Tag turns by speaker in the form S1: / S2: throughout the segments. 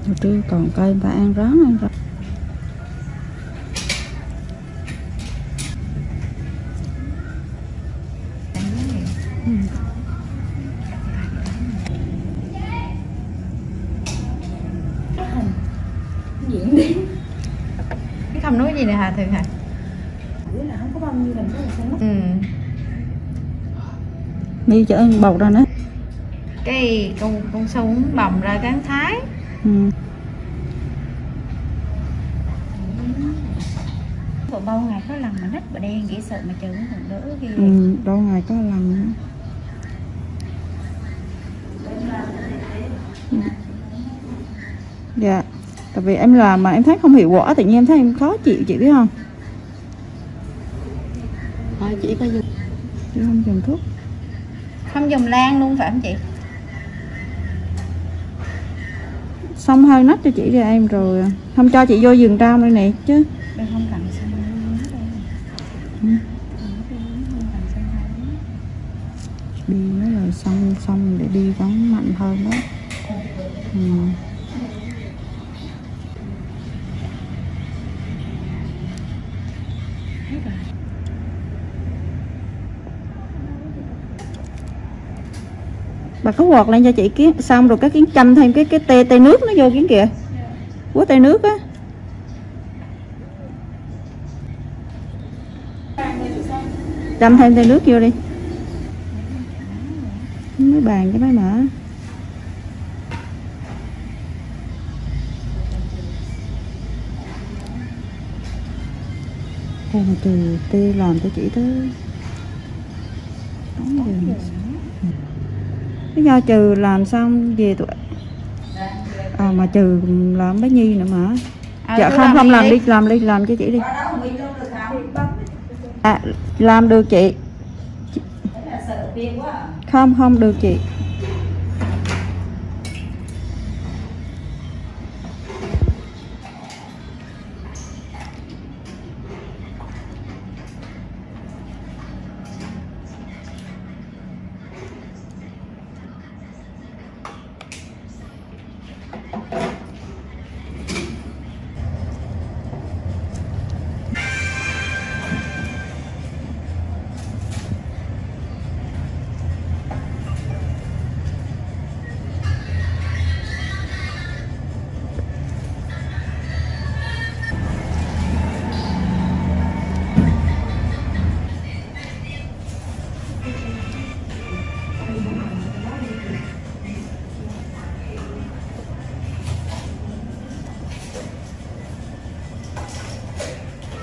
S1: Hồi trưa còn cây người ta ăn rán.
S2: Diễn đi. Cái không nói gì nè Hà Thường hả?
S3: Là không có bao nhiêu mình có một
S1: Đi chở anh bầu ra nữa.
S2: Cái con sâu bồng ra cán thái.
S3: Bộ bao ngày có lần mà nít bà đen dễ sợ mà trừ nó còn đỡ kia.
S1: Đâu ngày có lần nữa. Dạ. Tại vì em làm mà em thấy không hiệu quả, tự nhiên em thấy em khó chịu, chị biết không?
S3: Thôi chị có dùng.
S1: Chị không dùng thuốc.
S2: Không dùng lan luôn phải không chị?
S1: Xong hơi nách cho chị ra em rồi. Không cho chị vô giường trong đây nè chứ.
S3: Đây không cần xong
S1: Đi nó là xong để đi vẫn mạnh hơn đó. Bà có quạt lên cho chị kiến, xong rồi cái kiến châm thêm cái tê nước nó vô kiến kìa. Của tê nước á. Châm thêm tê nước vô đi. Mấy bàn cho mấy mỡ. Em từ tê làm cho chị tới. Cái do Trừ làm xong về tụi mà Trừ làm bánh Nhi nữa mà. Dạ không làm đi, làm cho chị đi. Làm được chị. Không được chị.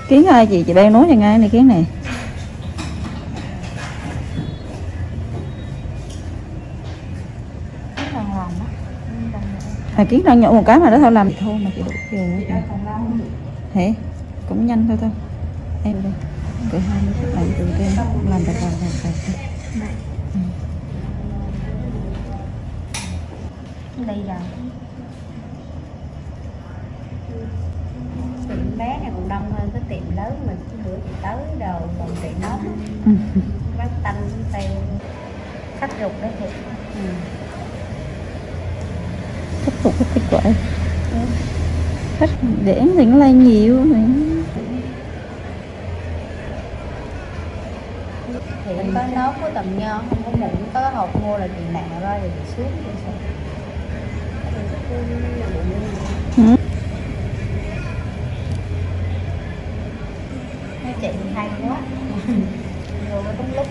S1: Kiến ơi, chị đang nói cho ngay này kiến này. Kiến đang nhổ một cái mà đó thôi làm thì thôi mà chị đủ rồi. Thế cũng nhanh thôi. Em đây cỡ 20 phút làm từ trên làm từ vào.
S3: Đây rồi. Tiệm bé này còn đông hơn cái tiệm lớn mà bữa chị tới rồi còn tiệm nó bác tanh tay khách rụt đó chị.
S1: Khắc phục cái kết quả. Khách để thì nó lên nhiều mà.
S3: Thì em có nốt của tầm nho không có mụn, có hộp mua là chị nạ ra rồi chị xuống vậy sao? Chị hay quá. Rồi đúng lúc.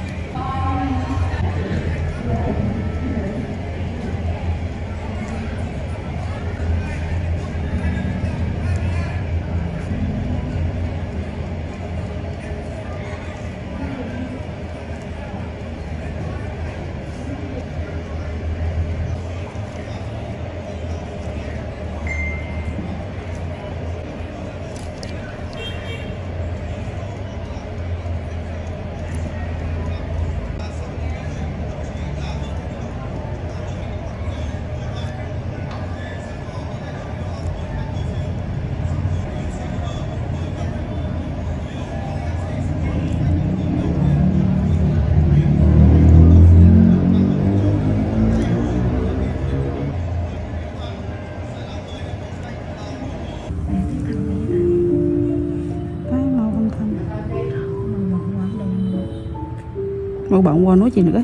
S1: Đâu bạn qua nói gì nữa?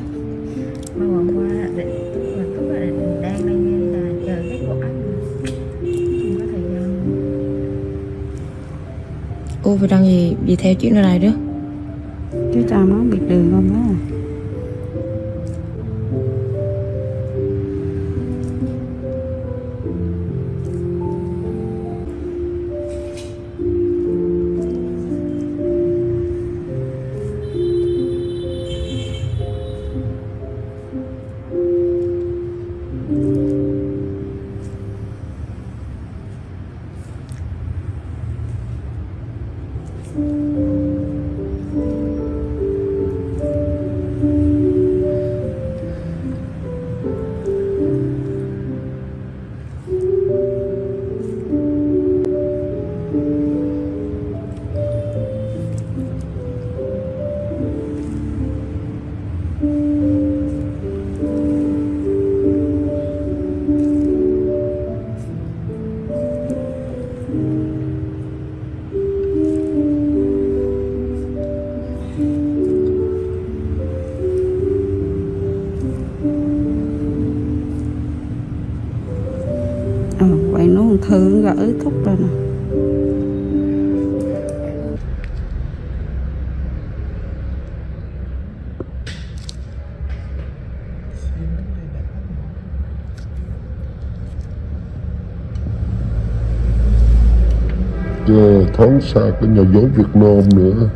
S2: Mà hôm qua định tức là định đang lên là chờ kết quả, không có thời gian.
S4: Cô phải đang gì theo chuyện này đó.
S1: Chứ cha nó biệt đường không đó. Vậy nó thư gửi thúc rồi nè.
S5: Giờ thoáng xa cái nhà giáo Việt Nam nữa.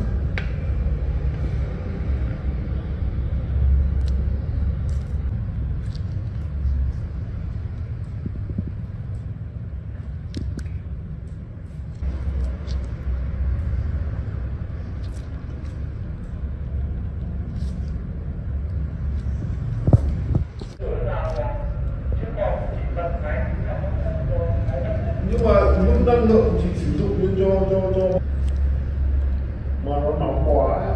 S5: Nhưng mà mức năng lượng chỉ sử dụng cho mà nó nóng quá ấy.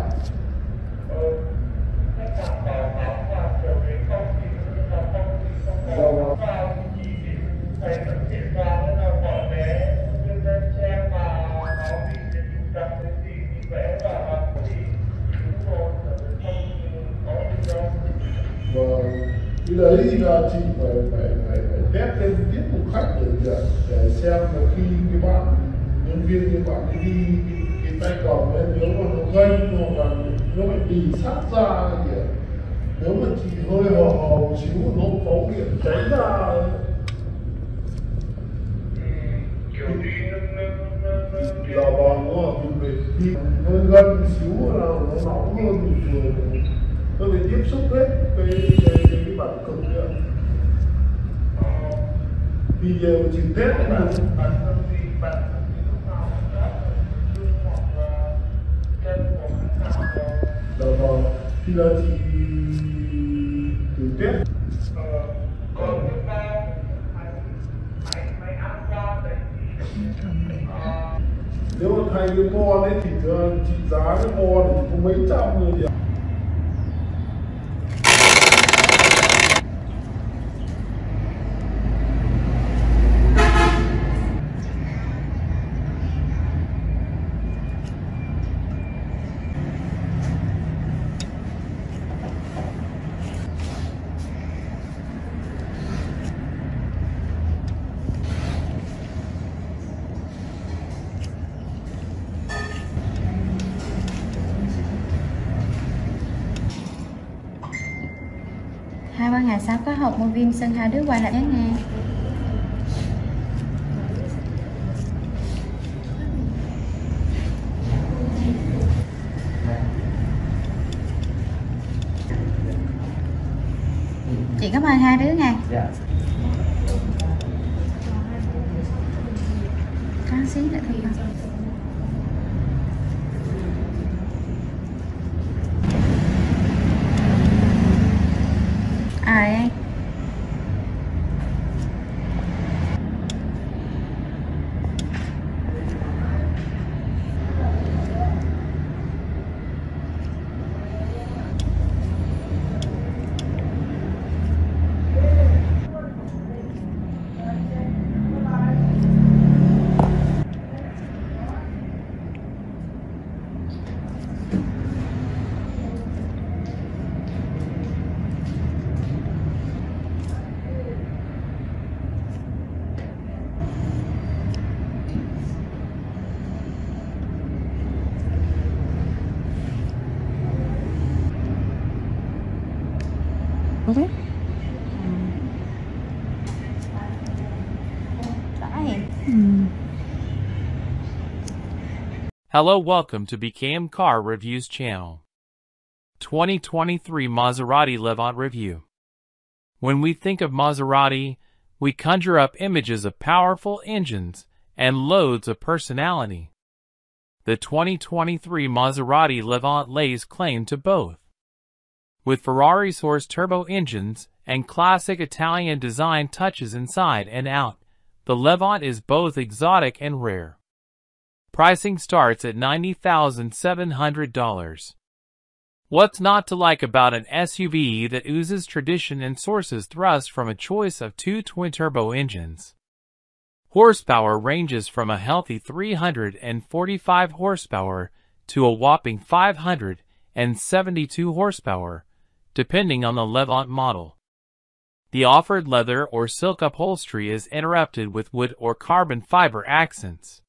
S5: Và cái đấy thì là chị phải test thêm tiếp một khách để xem là khi cái bạn nhân viên cái bạn ấy đi cái tay cầm ấy, nếu mà nó gây hoặc là nó phải đi sát ra kìa, nếu mà chỉ hơi hò một xíu nó phóng điện cháy ra ấy. Dạ vâng, đúng rồi, mình phải đi hơi gần xíu là nó nóng hơn bình thường. Tôi phải tiếp xúc hết cái bản cực nữa. Thì giờ chỉ test cái nào. Dạ vâng, thì là chị thử test. Nếu mà thay cái con ấy thì trị giá cái con thì có mấy trăm thôi chị ạ.
S2: Hai ba ngày sau có học một viên sân hai đứa quay lại nhé nghe. Chị cảm ơn hai đứa nha.
S6: Dạ.
S2: Có xí nữa thôi không? Em
S6: Hello, welcome to BKM Car Reviews channel. 2023 Maserati Levant Review. When we think of Maserati, we conjure up images of powerful engines and loads of personality. The 2023 Maserati Levant lays claim to both. With Ferrari-sourced turbo engines and classic Italian design touches inside and out, the Levant is both exotic and rare. Pricing starts at $90,700. What's not to like about an SUV that oozes tradition and sources thrust from a choice of two twin-turbo engines? Horsepower ranges from a healthy 345 horsepower to a whopping 572 horsepower, depending on the Levant model. The offered leather or silk upholstery is interrupted with wood or carbon fiber accents.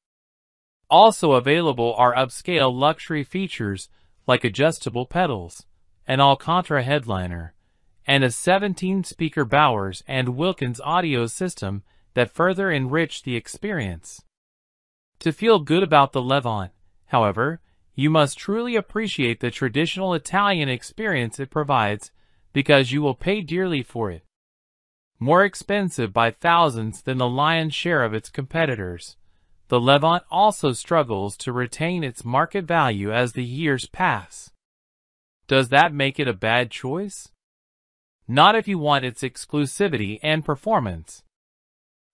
S6: Also available are upscale luxury features like adjustable pedals, an Alcantara headliner, and a 17-speaker Bowers and Wilkins audio system that further enrich the experience. To feel good about the Levant, however, you must truly appreciate the traditional Italian experience it provides, because you will pay dearly for it. More expensive by thousands than the lion's share of its competitors, the Levant also struggles to retain its market value as the years pass. Does that make it a bad choice? Not if you want its exclusivity and performance.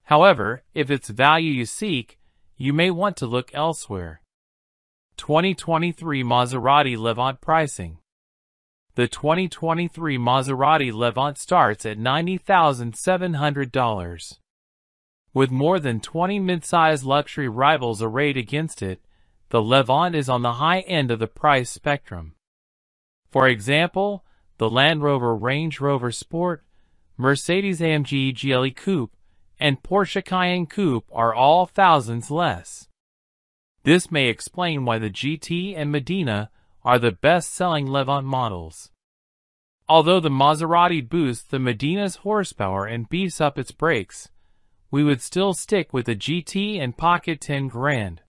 S6: However, if it's value you seek, you may want to look elsewhere. 2023 Maserati Levant pricing. The 2023 Maserati Levant starts at $90,700. With more than 20 mid-size luxury rivals arrayed against it, the Levant is on the high end of the price spectrum. For example, the Land Rover Range Rover Sport, Mercedes-AMG GLE Coupe, and Porsche Cayenne Coupe are all thousands less. This may explain why the GT and Medina are the best-selling Levant models. Although the Maserati boosts the Medina's horsepower and beefs up its brakes, we would still stick with the GT and pocket 10 grand.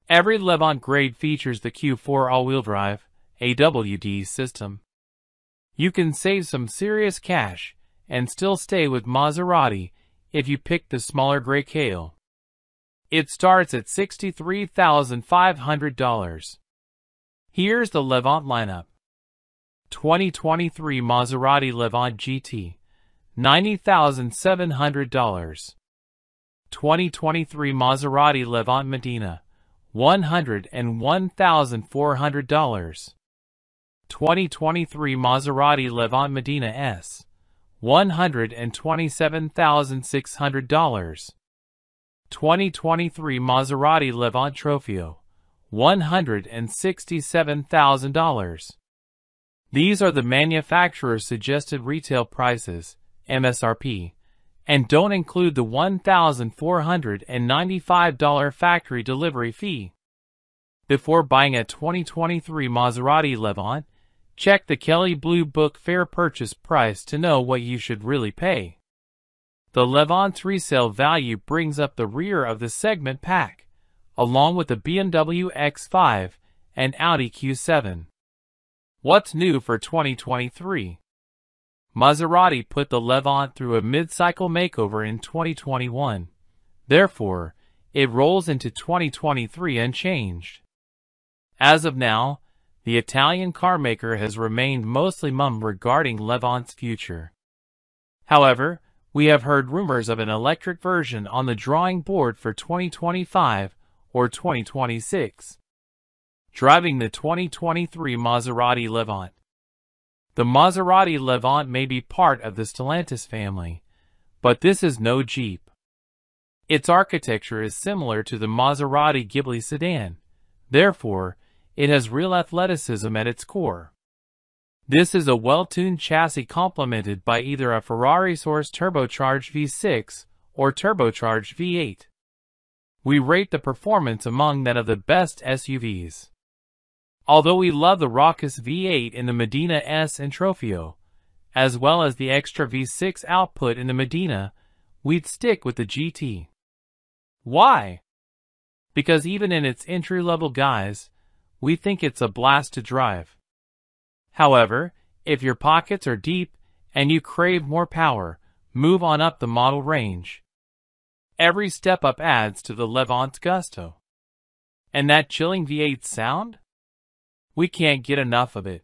S6: Every Levant grade features the Q4 all-wheel drive, AWD system. You can save some serious cash and still stay with Maserati if you pick the smaller gray Kale. It starts at $63,500. Here's the Levant lineup. 2023 Maserati Levant GT, $90,700. 2023 Maserati Levant Medina, $101,400. 2023 Maserati Levant Medina S, $127,600. 2023 Maserati Levant Trofeo, $167,000. These are the manufacturer's suggested retail prices, MSRP, and don't include the $1,495 factory delivery fee. Before buying a 2023 Maserati Levant, check the Kelley Blue Book fair purchase price to know what you should really pay. The Levant's resale value brings up the rear of the segment pack, along with the BMW X5 and Audi Q7. What's new for 2023? Maserati put the Levant through a mid-cycle makeover in 2021. Therefore, it rolls into 2023 unchanged. As of now, the Italian carmaker has remained mostly mum regarding Levant's future. However, we have heard rumors of an electric version on the drawing board for 2025 or 2026. Driving the 2023 Maserati Levant. The Maserati Levant may be part of the Stellantis family, but this is no Jeep. Its architecture is similar to the Maserati Ghibli sedan, therefore, it has real athleticism at its core. This is a well-tuned chassis complemented by either a Ferrari-sourced turbocharged V6 or turbocharged V8. We rate the performance among that of the best SUVs. Although we love the raucous V8 in the Medina S and Trofeo, as well as the extra V6 output in the Medina, we'd stick with the GT. Why? Because even in its entry-level guise, we think it's a blast to drive. However, if your pockets are deep and you crave more power, move on up the model range. Every step up adds to the Levant's gusto. And that chilling V8 sound? We can't get enough of it.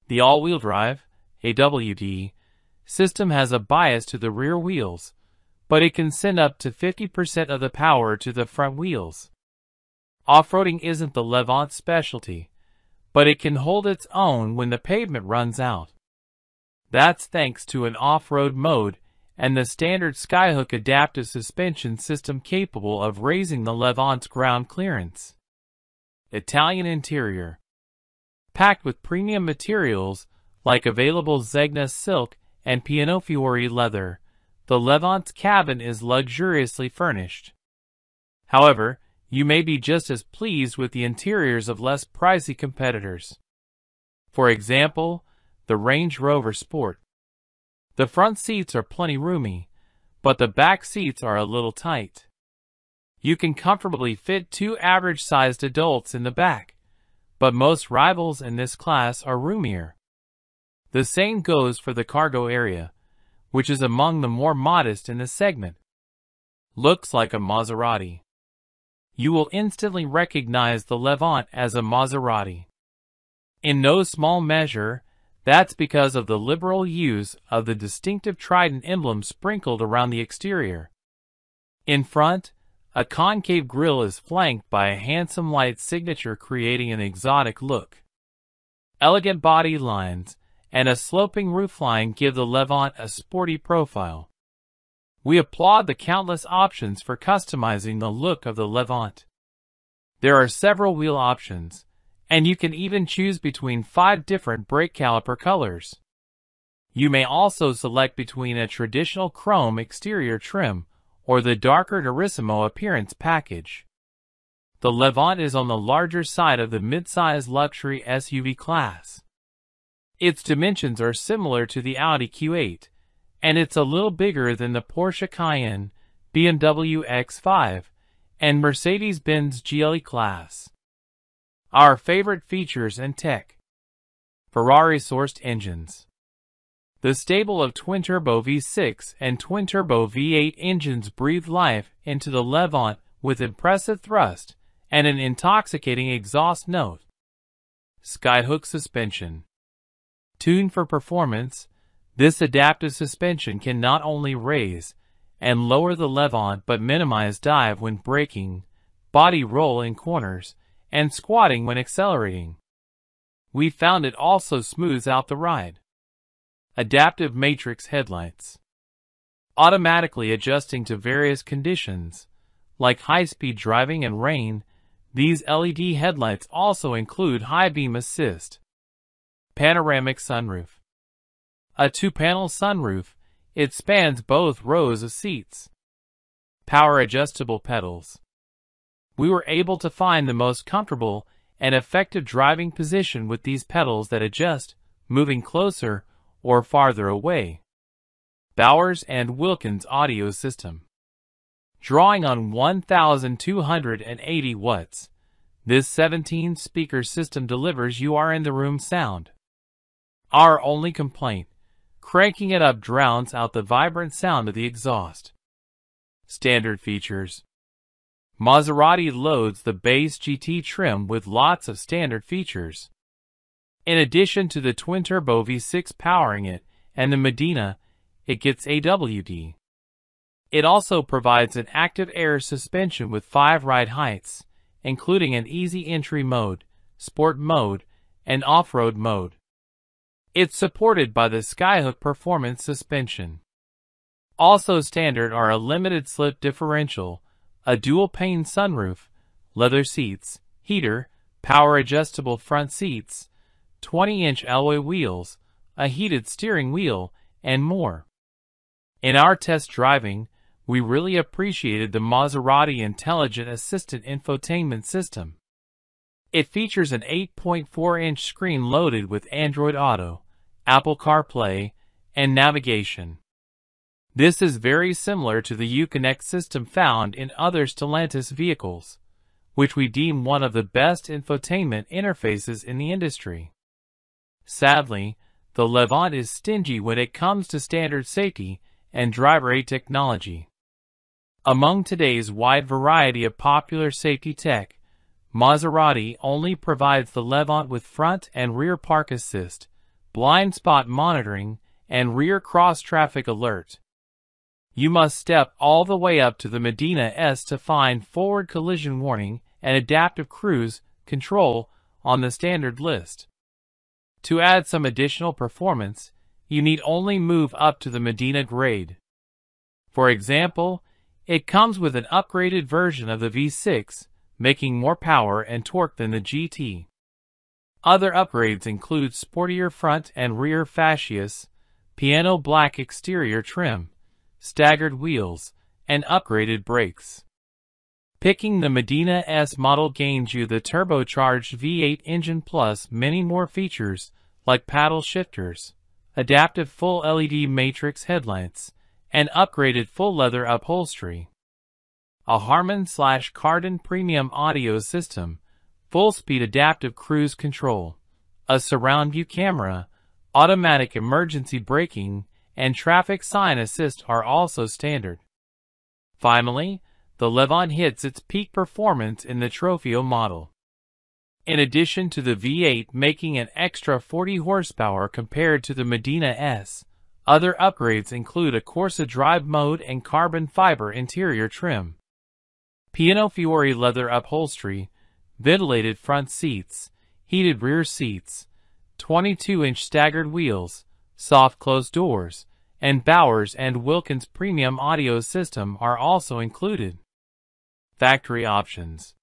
S6: The all-wheel drive, AWD, system has a bias to the rear wheels, but it can send up to 50% of the power to the front wheels. Off-roading isn't the Levant's specialty, but it can hold its own when the pavement runs out. That's thanks to an off-road mode and the standard Skyhook adaptive suspension system capable of raising the Levant's ground clearance. Italian interior. Packed with premium materials like available Zegna silk and Pianofiore leather, the Levant's cabin is luxuriously furnished. However, you may be just as pleased with the interiors of less pricey competitors. For example, the Range Rover Sport. The front seats are plenty roomy, but the back seats are a little tight. You can comfortably fit 2 average-sized adults in the back, but most rivals in this class are roomier. The same goes for the cargo area, which is among the more modest in the segment. Looks like a Maserati. You will instantly recognize the Levant as a Maserati. In no small measure, that's because of the liberal use of the distinctive trident emblem sprinkled around the exterior. In front, a concave grille is flanked by a handsome light signature creating an exotic look. Elegant body lines and a sloping roofline give the Levant a sporty profile. We applaud the countless options for customizing the look of the Levant. There are several wheel options, and you can even choose between 5 different brake caliper colors. You may also select between a traditional chrome exterior trim or the darker Turismo appearance package. The Levant is on the larger side of the mid-size luxury SUV class. Its dimensions are similar to the Audi Q8, and it's a little bigger than the Porsche Cayenne, BMW X5, and Mercedes-Benz GLE class. Our favorite features and tech. Ferrari-sourced engines. The stable of twin-turbo V6 and twin-turbo V8 engines breathe life into the Levant with impressive thrust and an intoxicating exhaust note. Skyhook suspension. Tuned for performance, this adaptive suspension can not only raise and lower the Levant but minimize dive when braking, body roll in corners, and squatting when accelerating. We found it also smooths out the ride. Adaptive matrix headlights. Automatically adjusting to various conditions, like high-speed driving and rain, these LED headlights also include high beam assist. Panoramic sunroof. A 2-panel sunroof, it spans both rows of seats. Power adjustable pedals. We were able to find the most comfortable and effective driving position with these pedals that adjust, moving closer or farther away. Bowers and Wilkins audio system. Drawing on 1,280 watts, this 17-speaker system delivers you are in the room sound. Our only complaint, cranking it up drowns out the vibrant sound of the exhaust. Standard features. Maserati loads the base GT trim with lots of standard features. In addition to the twin-turbo V6 powering it and the Medina, it gets AWD. It also provides an active air suspension with 5 ride heights, including an easy entry mode, sport mode, and off-road mode. It's supported by the Skyhook performance suspension. Also standard are a limited slip differential, a dual-pane sunroof, leather seats, heater, power-adjustable front seats, 20-inch alloy wheels, a heated steering wheel, and more. In our test driving, we really appreciated the Maserati Intelligent Assistant infotainment system. It features an 8.4-inch screen loaded with Android Auto, Apple CarPlay, and navigation. This is very similar to the Uconnect system found in other Stellantis vehicles, which we deem one of the best infotainment interfaces in the industry. Sadly, the Levant is stingy when it comes to standard safety and driver aid technology. Among today's wide variety of popular safety tech, Maserati only provides the Levant with front and rear park assist, blind spot monitoring, and rear cross-traffic alert. You must step all the way up to the Medina S to find forward collision warning and adaptive cruise control on the standard list. To add some additional performance, you need only move up to the Medina grade. For example, it comes with an upgraded version of the V6, making more power and torque than the GT. Other upgrades include sportier front and rear fascias, piano black exterior trim, staggered wheels, and upgraded brakes. Picking the Medina S model gains you the turbocharged V8 engine plus many more features like paddle shifters, adaptive full LED matrix headlights, and upgraded full leather upholstery. A Harman/Kardon premium audio system, full-speed adaptive cruise control, a surround view camera, automatic emergency braking, and traffic sign assist are also standard. Finally, the Levant hits its peak performance in the Trofeo model. In addition to the V8 making an extra 40 horsepower compared to the Medina S, other upgrades include a Corsa drive mode and carbon fiber interior trim, Piano Fiore leather upholstery, ventilated front seats, heated rear seats, 22-inch staggered wheels, soft closed doors, and Bowers & Wilkins premium audio system are also included. Factory options.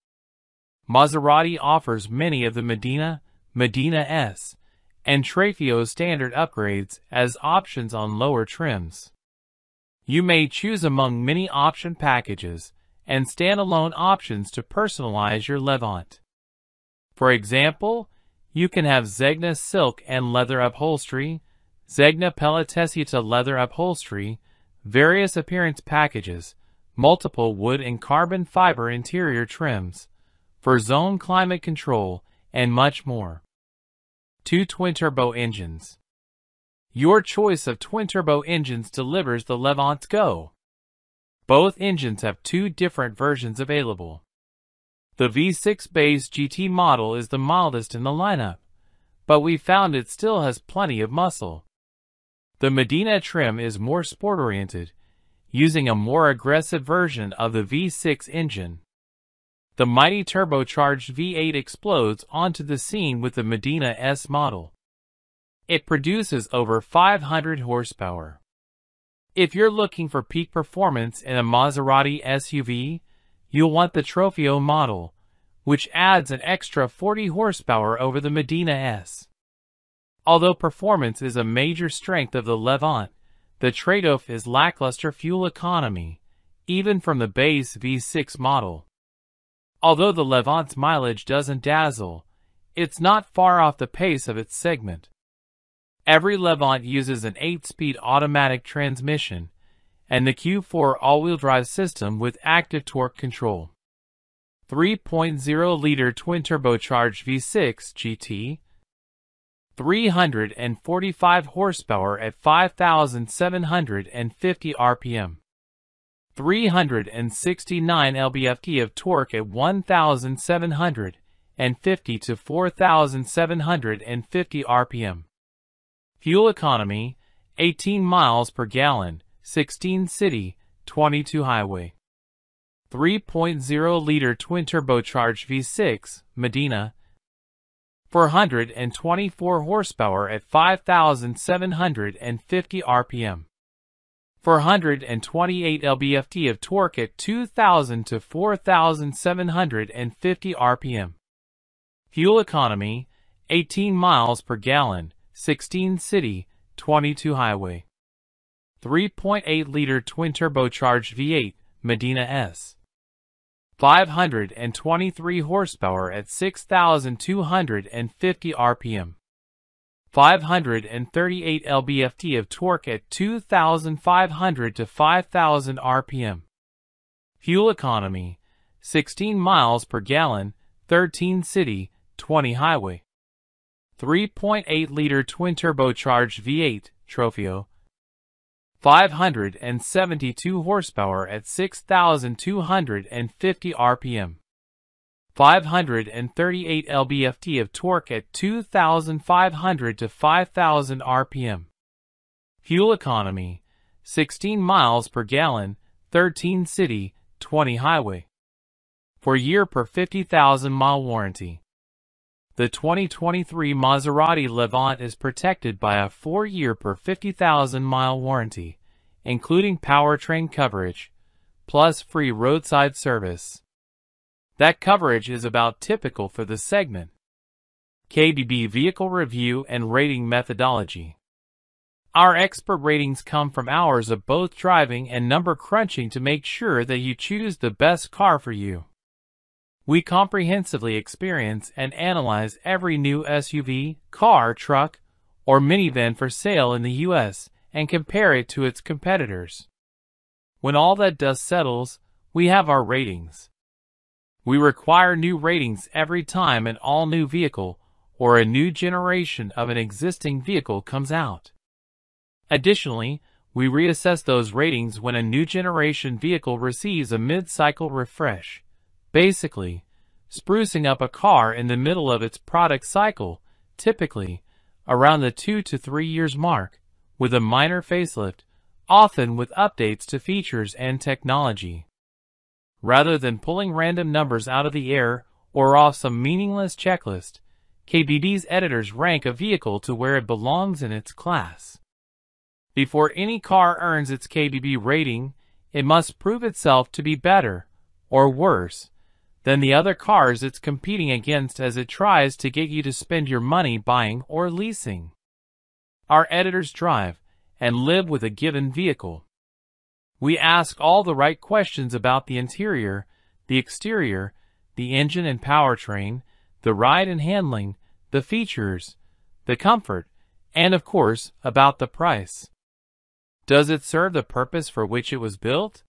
S6: Maserati offers many of the Medina S, and Trofeo standard upgrades as options on lower trims. You may choose among many option packages and standalone options to personalize your Levant. For example, you can have Zegna silk and leather upholstery, Zegna Pelletesieta leather upholstery, various appearance packages, multiple wood and carbon fiber interior trims, for zone climate control, and much more. 2 twin-turbo engines. Your choice of twin-turbo engines delivers the Levant's go. Both engines have 2 different versions available. The V6 base GT model is the mildest in the lineup, but we found it still has plenty of muscle. The Medina trim is more sport-oriented, using a more aggressive version of the V6 engine. The mighty turbocharged V8 explodes onto the scene with the Medina S model. It produces over 500 horsepower. If you're looking for peak performance in a Maserati SUV, you'll want the Trofeo model, which adds an extra 40 horsepower over the Medina S. Although performance is a major strength of the Levant, the trade-off is lackluster fuel economy, even from the base V6 model. Although the Levant's mileage doesn't dazzle, it's not far off the pace of its segment. Every Levant uses an 8-speed automatic transmission and the Q4 all-wheel drive system with active torque control. 3.0-liter twin-turbocharged V6 GT, 345 horsepower at 5,750 RPM, 369 lb-ft of torque at 1,750 to 4,750 RPM. Fuel economy, 18 miles per gallon, 16 city, 22 highway. 3.0-liter twin-turbocharged V6, Medina, 424 horsepower at 5,750 RPM. 428 lb-ft of torque at 2,000 to 4,750 RPM. Fuel economy, 18 miles per gallon, 16 city, 22 highway. 3.8-liter twin-turbocharged V8, Medina S, 523 horsepower at 6,250 RPM. 538 lb-ft of torque at 2,500 to 5,000 rpm. Fuel economy, 16 miles per gallon, 13 city, 20 highway. 3.8-liter twin-turbocharged V8, Trofeo. 572 horsepower at 6,250 rpm. 538 lb-ft of torque at 2,500 to 5,000 rpm. Fuel economy, 16 miles per gallon, 13 city, 20 highway. 4-year per 50,000-mile warranty. The 2023 Maserati Levant is protected by a 4-year per 50,000-mile warranty, including powertrain coverage, plus free roadside service. That coverage is about typical for the segment. KBB Vehicle Review and Rating Methodology. Our expert ratings come from hours of both driving and number crunching to make sure that you choose the best car for you. We comprehensively experience and analyze every new SUV, car, truck, or minivan for sale in the U.S. and compare it to its competitors. When all that dust settles, we have our ratings. We require new ratings every time an all-new vehicle or a new generation of an existing vehicle comes out. Additionally, we reassess those ratings when a new generation vehicle receives a mid-cycle refresh. Basically, sprucing up a car in the middle of its product cycle, typically around the 2 to 3 years mark, with a minor facelift, often with updates to features and technology. Rather than pulling random numbers out of the air or off some meaningless checklist, KBB's editors rank a vehicle to where it belongs in its class. Before any car earns its KBB rating, it must prove itself to be better, or worse, than the other cars it's competing against as it tries to get you to spend your money buying or leasing. Our editors drive and live with a given vehicle. We ask all the right questions about the interior, the exterior, the engine and powertrain, the ride and handling, the features, the comfort, and of course, about the price. Does it serve the purpose for which it was built?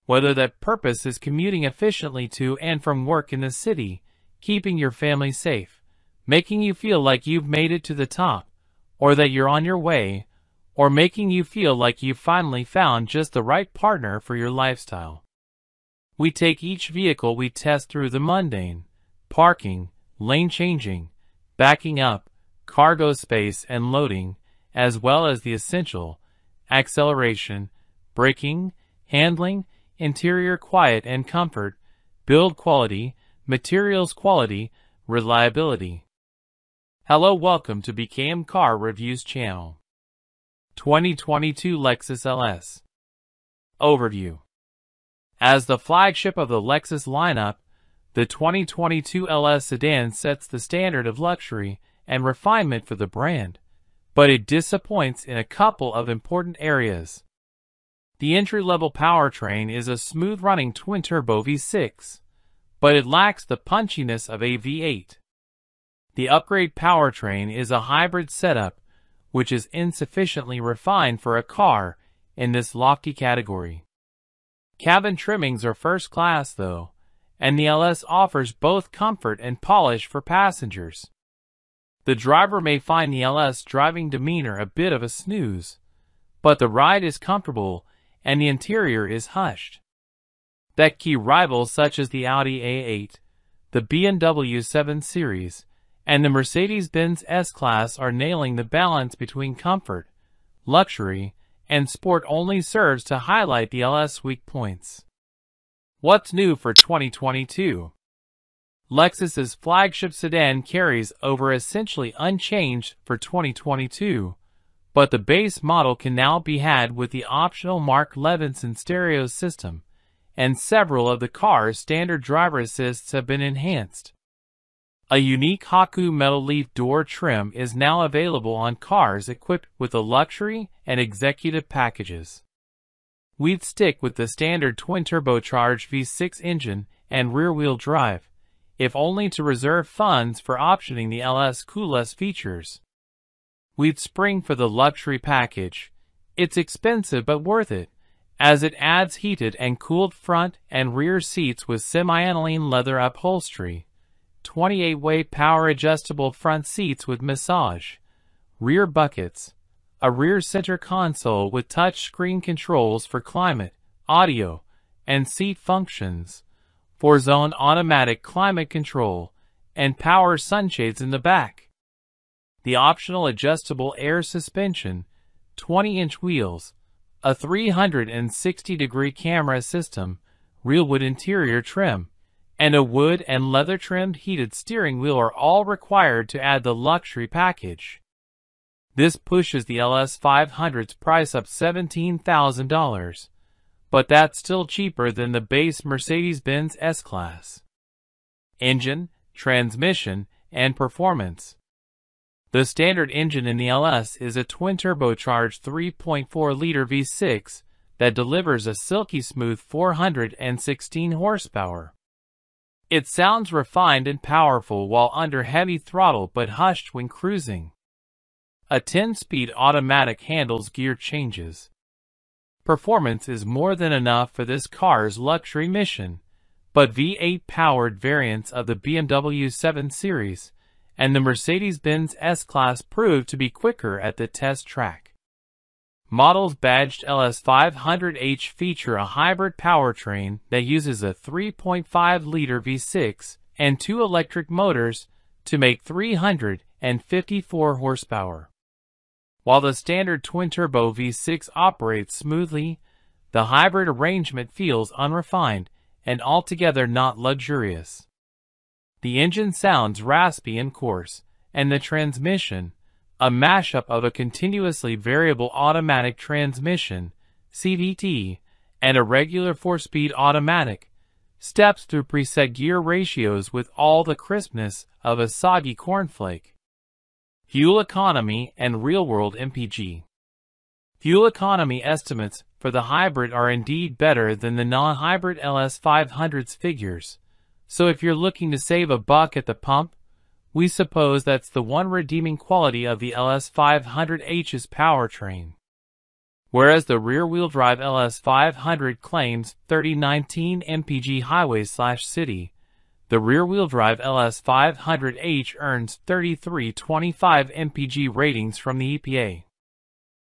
S6: Whether that purpose is commuting efficiently to and from work in the city, keeping your family safe, making you feel like you've made it to the top, or that you're on your way, or making you feel like you've finally found just the right partner for your lifestyle. We take each vehicle we test through the mundane, parking, lane changing, backing up, cargo space and loading, as well as the essential, acceleration, braking, handling, interior quiet and comfort, build quality, materials quality, reliability. Hello, welcome to BKM Car Reviews channel. 2022 Lexus LS Overview. As the flagship of the Lexus lineup, the 2022 LS sedan sets the standard of luxury and refinement for the brand, but it disappoints in a couple of important areas. The entry-level powertrain is a smooth-running twin-turbo V6, but it lacks the punchiness of a V8. The upgrade powertrain is a hybrid setup, which is insufficiently refined for a car in this lofty category. Cabin trimmings are first class, though, and the LS offers both comfort and polish for passengers. The driver may find the LS driving demeanor a bit of a snooze, but the ride is comfortable and the interior is hushed. That key rivals such as the Audi A8, the BMW 7 Series, and the Mercedes-Benz S-Class are nailing the balance between comfort, luxury, and sport only serves to highlight the LS' weak points. What's new for 2022? Lexus's flagship sedan carries over essentially unchanged for 2022, but the base model can now be had with the optional Mark Levinson stereo system, and several of the car's standard driver assists have been enhanced. A unique Haku metal leaf door trim is now available on cars equipped with the luxury and executive packages. We'd stick with the standard twin-turbocharged V6 engine and rear-wheel drive, if only to reserve funds for optioning the LS Coolest features. we'd spring for the luxury package. It's expensive but worth it, as it adds heated and cooled front and rear seats with semi-aniline leather upholstery, 28-way power-adjustable front seats with massage, rear buckets, a rear center console with touch-screen controls for climate, audio, and seat functions, 4-zone automatic climate control, and power sunshades in the back. The optional adjustable air suspension, 20-inch wheels, a 360-degree camera system, real wood interior trim, and a wood and leather-trimmed heated steering wheel are all required to add the luxury package. This pushes the LS500's price up $17,000, but that's still cheaper than the base Mercedes-Benz S-Class. Engine, transmission, and performance. The standard engine in the LS is a twin-turbocharged 3.4-liter V6 that delivers a silky smooth 416 horsepower. It sounds refined and powerful while under heavy throttle but hushed when cruising. A 10-speed automatic handles gear changes. Performance is more than enough for this car's luxury mission, but V8-powered variants of the BMW 7 Series and the Mercedes-Benz S-Class proved to be quicker at the test track. Models badged LS500H feature a hybrid powertrain that uses a 3.5-liter V6 and 2 electric motors to make 354 horsepower. While the standard twin-turbo V6 operates smoothly, the hybrid arrangement feels unrefined and altogether not luxurious. The engine sounds raspy and coarse, and the transmission, a mashup of a continuously variable automatic transmission, CVT, and a regular 4-speed automatic, steps through preset gear ratios with all the crispness of a soggy cornflake. Fuel economy and real-world MPG. Fuel economy estimates for the hybrid are indeed better than the non-hybrid LS500's figures, so if you're looking to save a buck at the pump, we suppose that's the one redeeming quality of the LS500H's powertrain. Whereas the rear-wheel drive LS500 claims 3019 mpg highway/city, the rear-wheel drive LS500H earns 3325 mpg ratings from the EPA.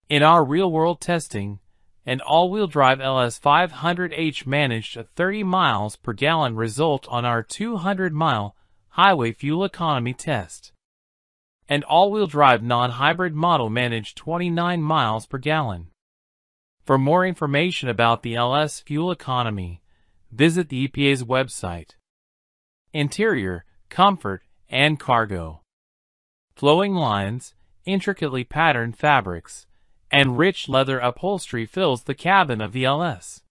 S6: In our real-world testing, an all-wheel drive LS500H managed a 30 miles per gallon result on our 200-mile highway fuel economy test. An all-wheel drive non-hybrid model managed 29 miles per gallon. For more information about the LS fuel economy, visit the EPA's website. Interior, comfort, and cargo. Flowing lines, intricately patterned fabrics, and rich leather upholstery fills the cabin of the LS.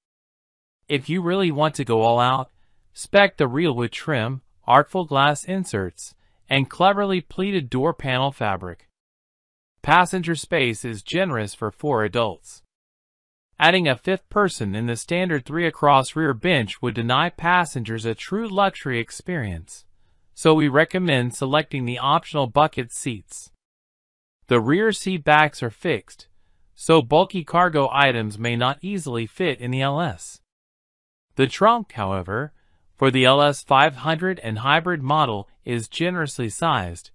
S6: If you really want to go all out, spec the real wood trim, artful glass inserts, and cleverly pleated door panel fabric. Passenger space is generous for 4 adults. Adding a 5th person in the standard 3-across rear bench would deny passengers a true luxury experience, so we recommend selecting the optional bucket seats. The rear seat backs are fixed, so bulky cargo items may not easily fit in the LS. The trunk, however, for the LS500 and hybrid model is generously sized,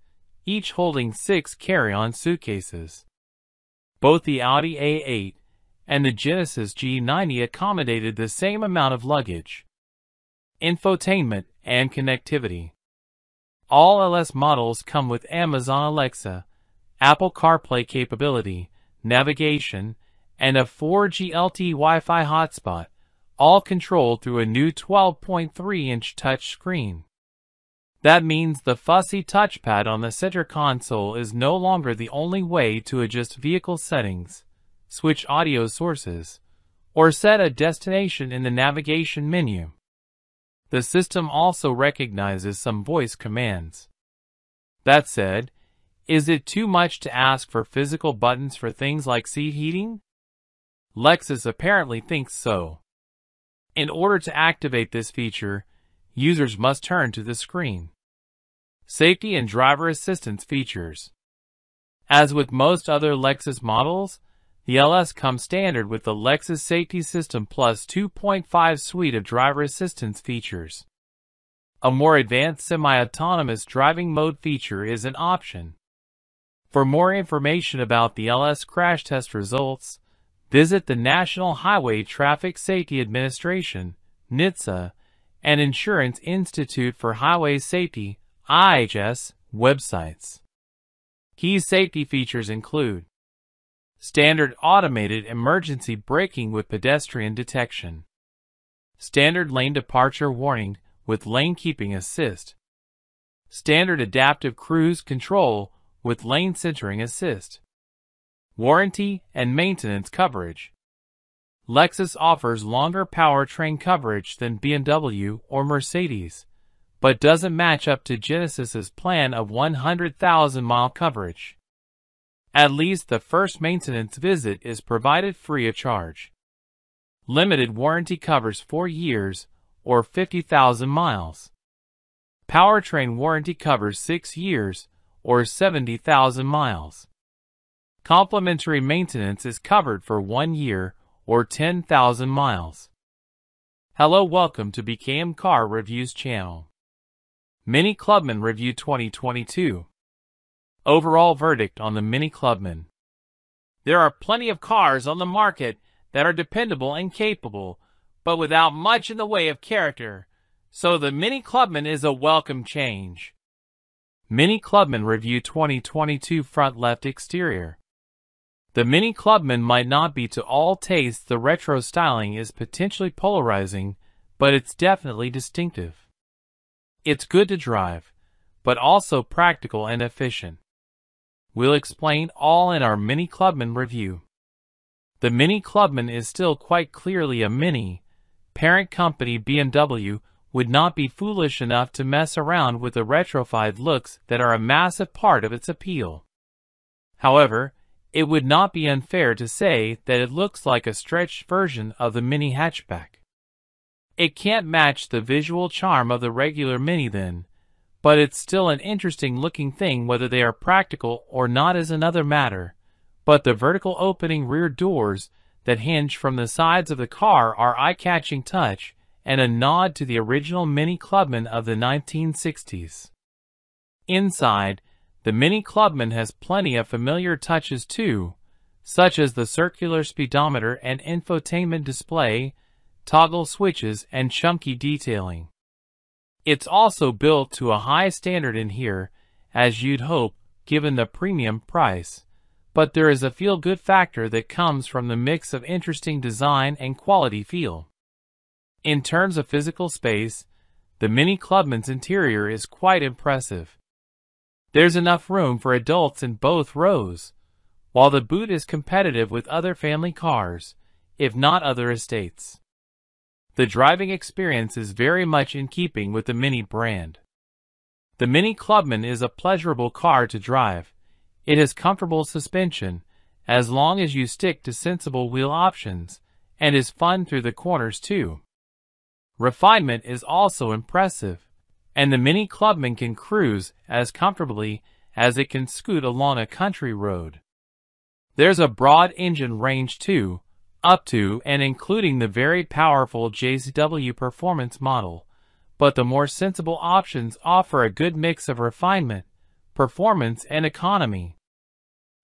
S6: each holding 6 carry-on suitcases. Both the Audi A8 and the Genesis G90 accommodated the same amount of luggage. Infotainment and connectivity. All LS models come with Amazon Alexa, Apple CarPlay capability, navigation, and a 4G LTE Wi-Fi hotspot, all controlled through a new 12.3-inch touchscreen. That means the fussy touchpad on the center console is no longer the only way to adjust vehicle settings, switch audio sources, or set a destination in the navigation menu. The system also recognizes some voice commands. That said, is it too much to ask for physical buttons for things like seat heating? Lexus apparently thinks so. In order to activate this feature, users must turn to the screen. Safety and driver assistance features. As with most other Lexus models, the LS comes standard with the Lexus Safety System Plus 2.5 suite of driver assistance features. A more advanced semi-autonomous driving mode feature is an option. For more information about the LS crash test results, visit the National Highway Traffic Safety Administration, NHTSA, and Insurance Institute for Highway Safety, IHS, websites. Key safety features include standard automated emergency braking with pedestrian detection, standard lane departure warning with lane keeping assist, standard adaptive cruise control with lane centering assist, warranty and maintenance coverage. Lexus offers longer powertrain coverage than BMW or Mercedes, but doesn't match up to Genesis's plan of 100,000-mile coverage. At least the first maintenance visit is provided free of charge. Limited warranty covers 4 years or 50,000 miles. Powertrain warranty covers 6 years or 70,000 miles. Complimentary maintenance is covered for 1 year or 10,000 miles. Hello, welcome to BKM Car Reviews channel. Mini Clubman Review 2022. Overall verdict on the Mini Clubman. There are plenty of cars on the market that are dependable and capable, but without much in the way of character, so the Mini Clubman is a welcome change. Mini Clubman Review 2022 Front Left Exterior. The Mini Clubman might not be to all tastes. The retro styling is potentially polarizing, but it's definitely distinctive. It's good to drive, but also practical and efficient. We'll explain all in our Mini Clubman review. The Mini Clubman is still quite clearly a Mini. Parent company BMW would not be foolish enough to mess around with the retrofied looks that are a massive part of its appeal. However, it would not be unfair to say that it looks like a stretched version of the Mini hatchback. It can't match the visual charm of the regular Mini then, but it's still an interesting looking thing. Whether they are practical or not is another matter, but the vertical opening rear doors that hinge from the sides of the car are eye-catching touch and a nod to the original Mini Clubman of the 1960s. Inside, the Mini Clubman has plenty of familiar touches too, such as the circular speedometer and infotainment display, toggle switches, and chunky detailing. It's also built to a high standard in here, as you'd hope, given the premium price, but there is a feel-good factor that comes from the mix of interesting design and quality feel. In terms of physical space, the Mini Clubman's interior is quite impressive. There's enough room for adults in both rows, while the boot is competitive with other family cars, if not other estates. The driving experience is very much in keeping with the Mini brand. The Mini Clubman is a pleasurable car to drive. It has comfortable suspension, as long as you stick to sensible wheel options, and is fun through the corners too. Refinement is also impressive, and the Mini Clubman can cruise as comfortably as it can scoot along a country road. There's a broad engine range too, up to and including the very powerful JZW Performance model, but the more sensible options offer a good mix of refinement, performance, and economy.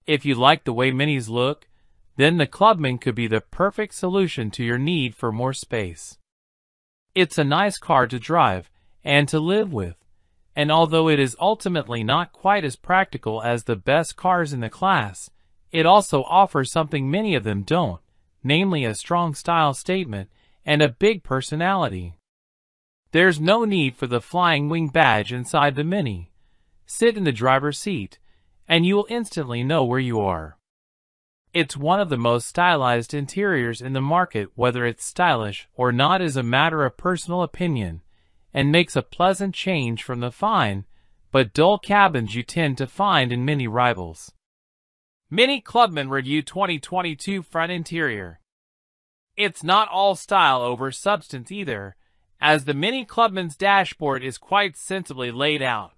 S6: If you like the way Minis look, then the Clubman could be the perfect solution to your need for more space. It's a nice car to drive and to live with, and although it is ultimately not quite as practical as the best cars in the class, it also offers something many of them don't, namely a strong style statement and a big personality. There's no need for the flying wing badge inside the Mini. Sit in the driver's seat, and you will instantly know where you are. It's one of the most stylized interiors in the market. Whether it's stylish or not is a matter of personal opinion, and makes a pleasant change from the fine but dull cabins you tend to find in Mini rivals. Mini Clubman Review 2022 Front Interior. It's not all style over substance either, as the Mini Clubman's dashboard is quite sensibly laid out.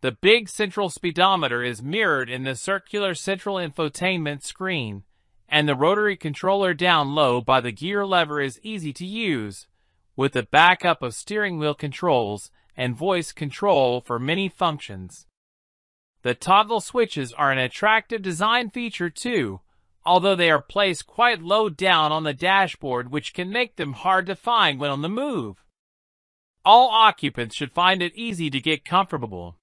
S6: The big central speedometer is mirrored in the circular central infotainment screen, and the rotary controller down low by the gear lever is easy to use, with a backup of steering wheel controls and voice control for many functions. The toggle switches are an attractive design feature too, although they are placed quite low down on the dashboard, which can make them hard to find when on the move. All occupants should find it easy to get comfortable.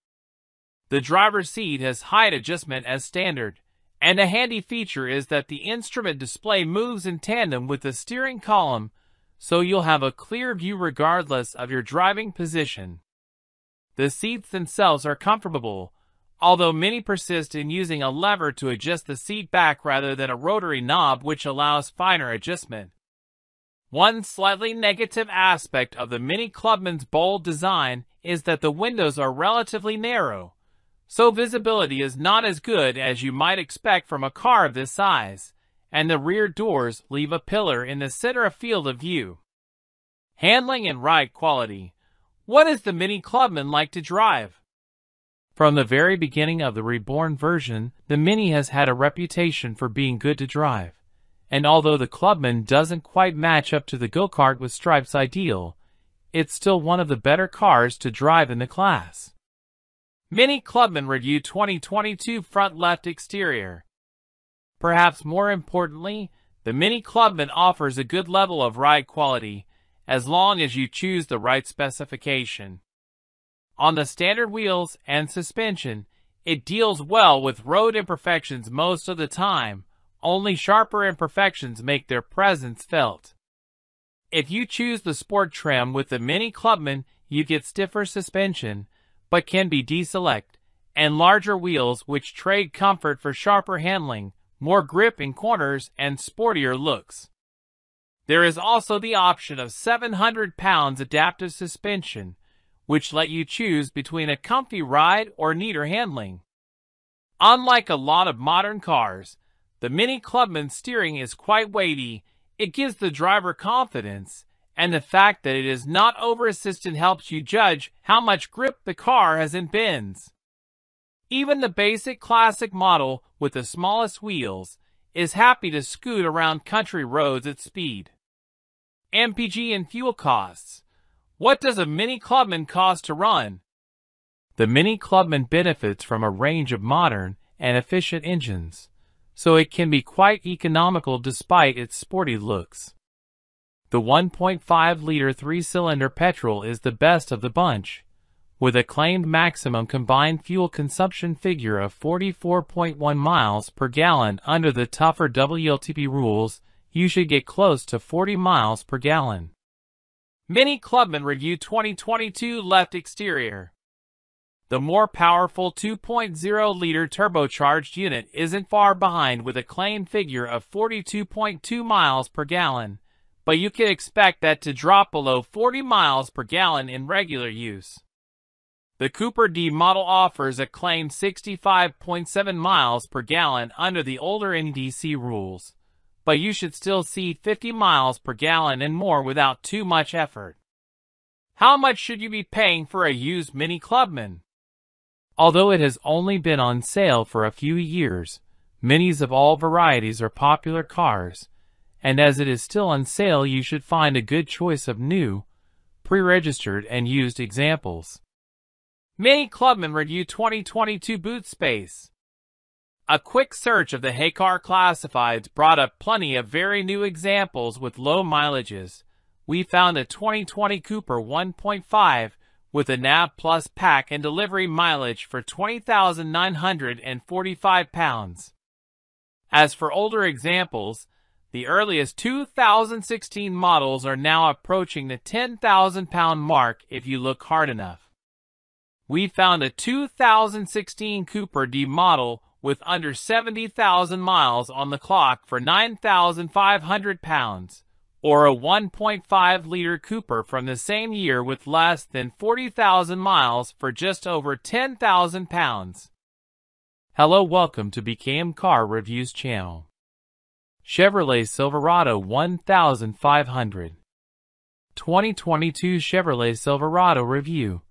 S6: The driver's seat has height adjustment as standard, and a handy feature is that the instrument display moves in tandem with the steering column, so you'll have a clear view regardless of your driving position. The seats themselves are comfortable, although many persist in using a lever to adjust the seat back rather than a rotary knob which allows finer adjustment. One slightly negative aspect of the Mini Clubman's bold design is that the windows are relatively narrow, so visibility is not as good as you might expect from a car of this size, and the rear doors leave a pillar in the center field of view. Handling and ride quality. What is the Mini Clubman like to drive? From the very beginning of the reborn version, the Mini has had a reputation for being good to drive, and although the Clubman doesn't quite match up to the go-kart with stripes ideal, it's still one of the better cars to drive in the class. Mini Clubman Review 2022 Front Left Exterior. Perhaps more importantly, the Mini Clubman offers a good level of ride quality, as long as you choose the right specification. On the standard wheels and suspension, it deals well with road imperfections most of the time. Only sharper imperfections make their presence felt. If you choose the sport trim with the Mini Clubman, you get stiffer suspension, but can be deselect, and larger wheels which trade comfort for sharper handling, more grip in corners, and sportier looks. There is also the option of 700 pounds adaptive suspension, which let you choose between a comfy ride or neater handling. Unlike a lot of modern cars, the Mini Clubman steering is quite weighty. It gives the driver confidence, and the fact that it is not over-assisted helps you judge how much grip the car has in bends. Even the basic classic model with the smallest wheels is happy to scoot around country roads at speed. MPG and fuel costs. What does a Mini Clubman cost to run? The Mini Clubman benefits from a range of modern and efficient engines, so it can be quite economical despite its sporty looks. The 1.5-liter 3-cylinder petrol is the best of the bunch, with a claimed maximum combined fuel consumption figure of 44.1 miles per gallon. Under the tougher WLTP rules, you should get close to 40 miles per gallon. Mini Clubman Review 2022 Left Exterior. The more powerful 2.0-liter turbocharged unit isn't far behind with a claimed figure of 42.2 miles per gallon, but you can expect that to drop below 40 miles per gallon in regular use. The Cooper D model offers a claimed 65.7 miles per gallon under the older NDC rules, but you should still see 50 miles per gallon and more without too much effort. How much should you be paying for a used Mini Clubman? Although it has only been on sale for a few years, Minis of all varieties are popular cars, and as it is still on sale, you should find a good choice of new, pre-registered and used examples. Mini Clubman Review 2022 Boot Space. A quick search of the Heycar Classifieds brought up plenty of very new examples with low mileages. We found a 2020 Cooper 1.5 with a NAV Plus pack and delivery mileage for 20,945 pounds. As for older examples, the earliest 2016 models are now approaching the 10,000 pound mark if you look hard enough. We found a 2016 Cooper D model with under 70,000 miles on the clock for 9,500 pounds, or a 1.5-liter Cooper from the same year with less than 40,000 miles for just over 10,000 pounds. Hello, welcome to BKM Car Reviews channel. Chevrolet Silverado 1500. 2022 Chevrolet Silverado Review.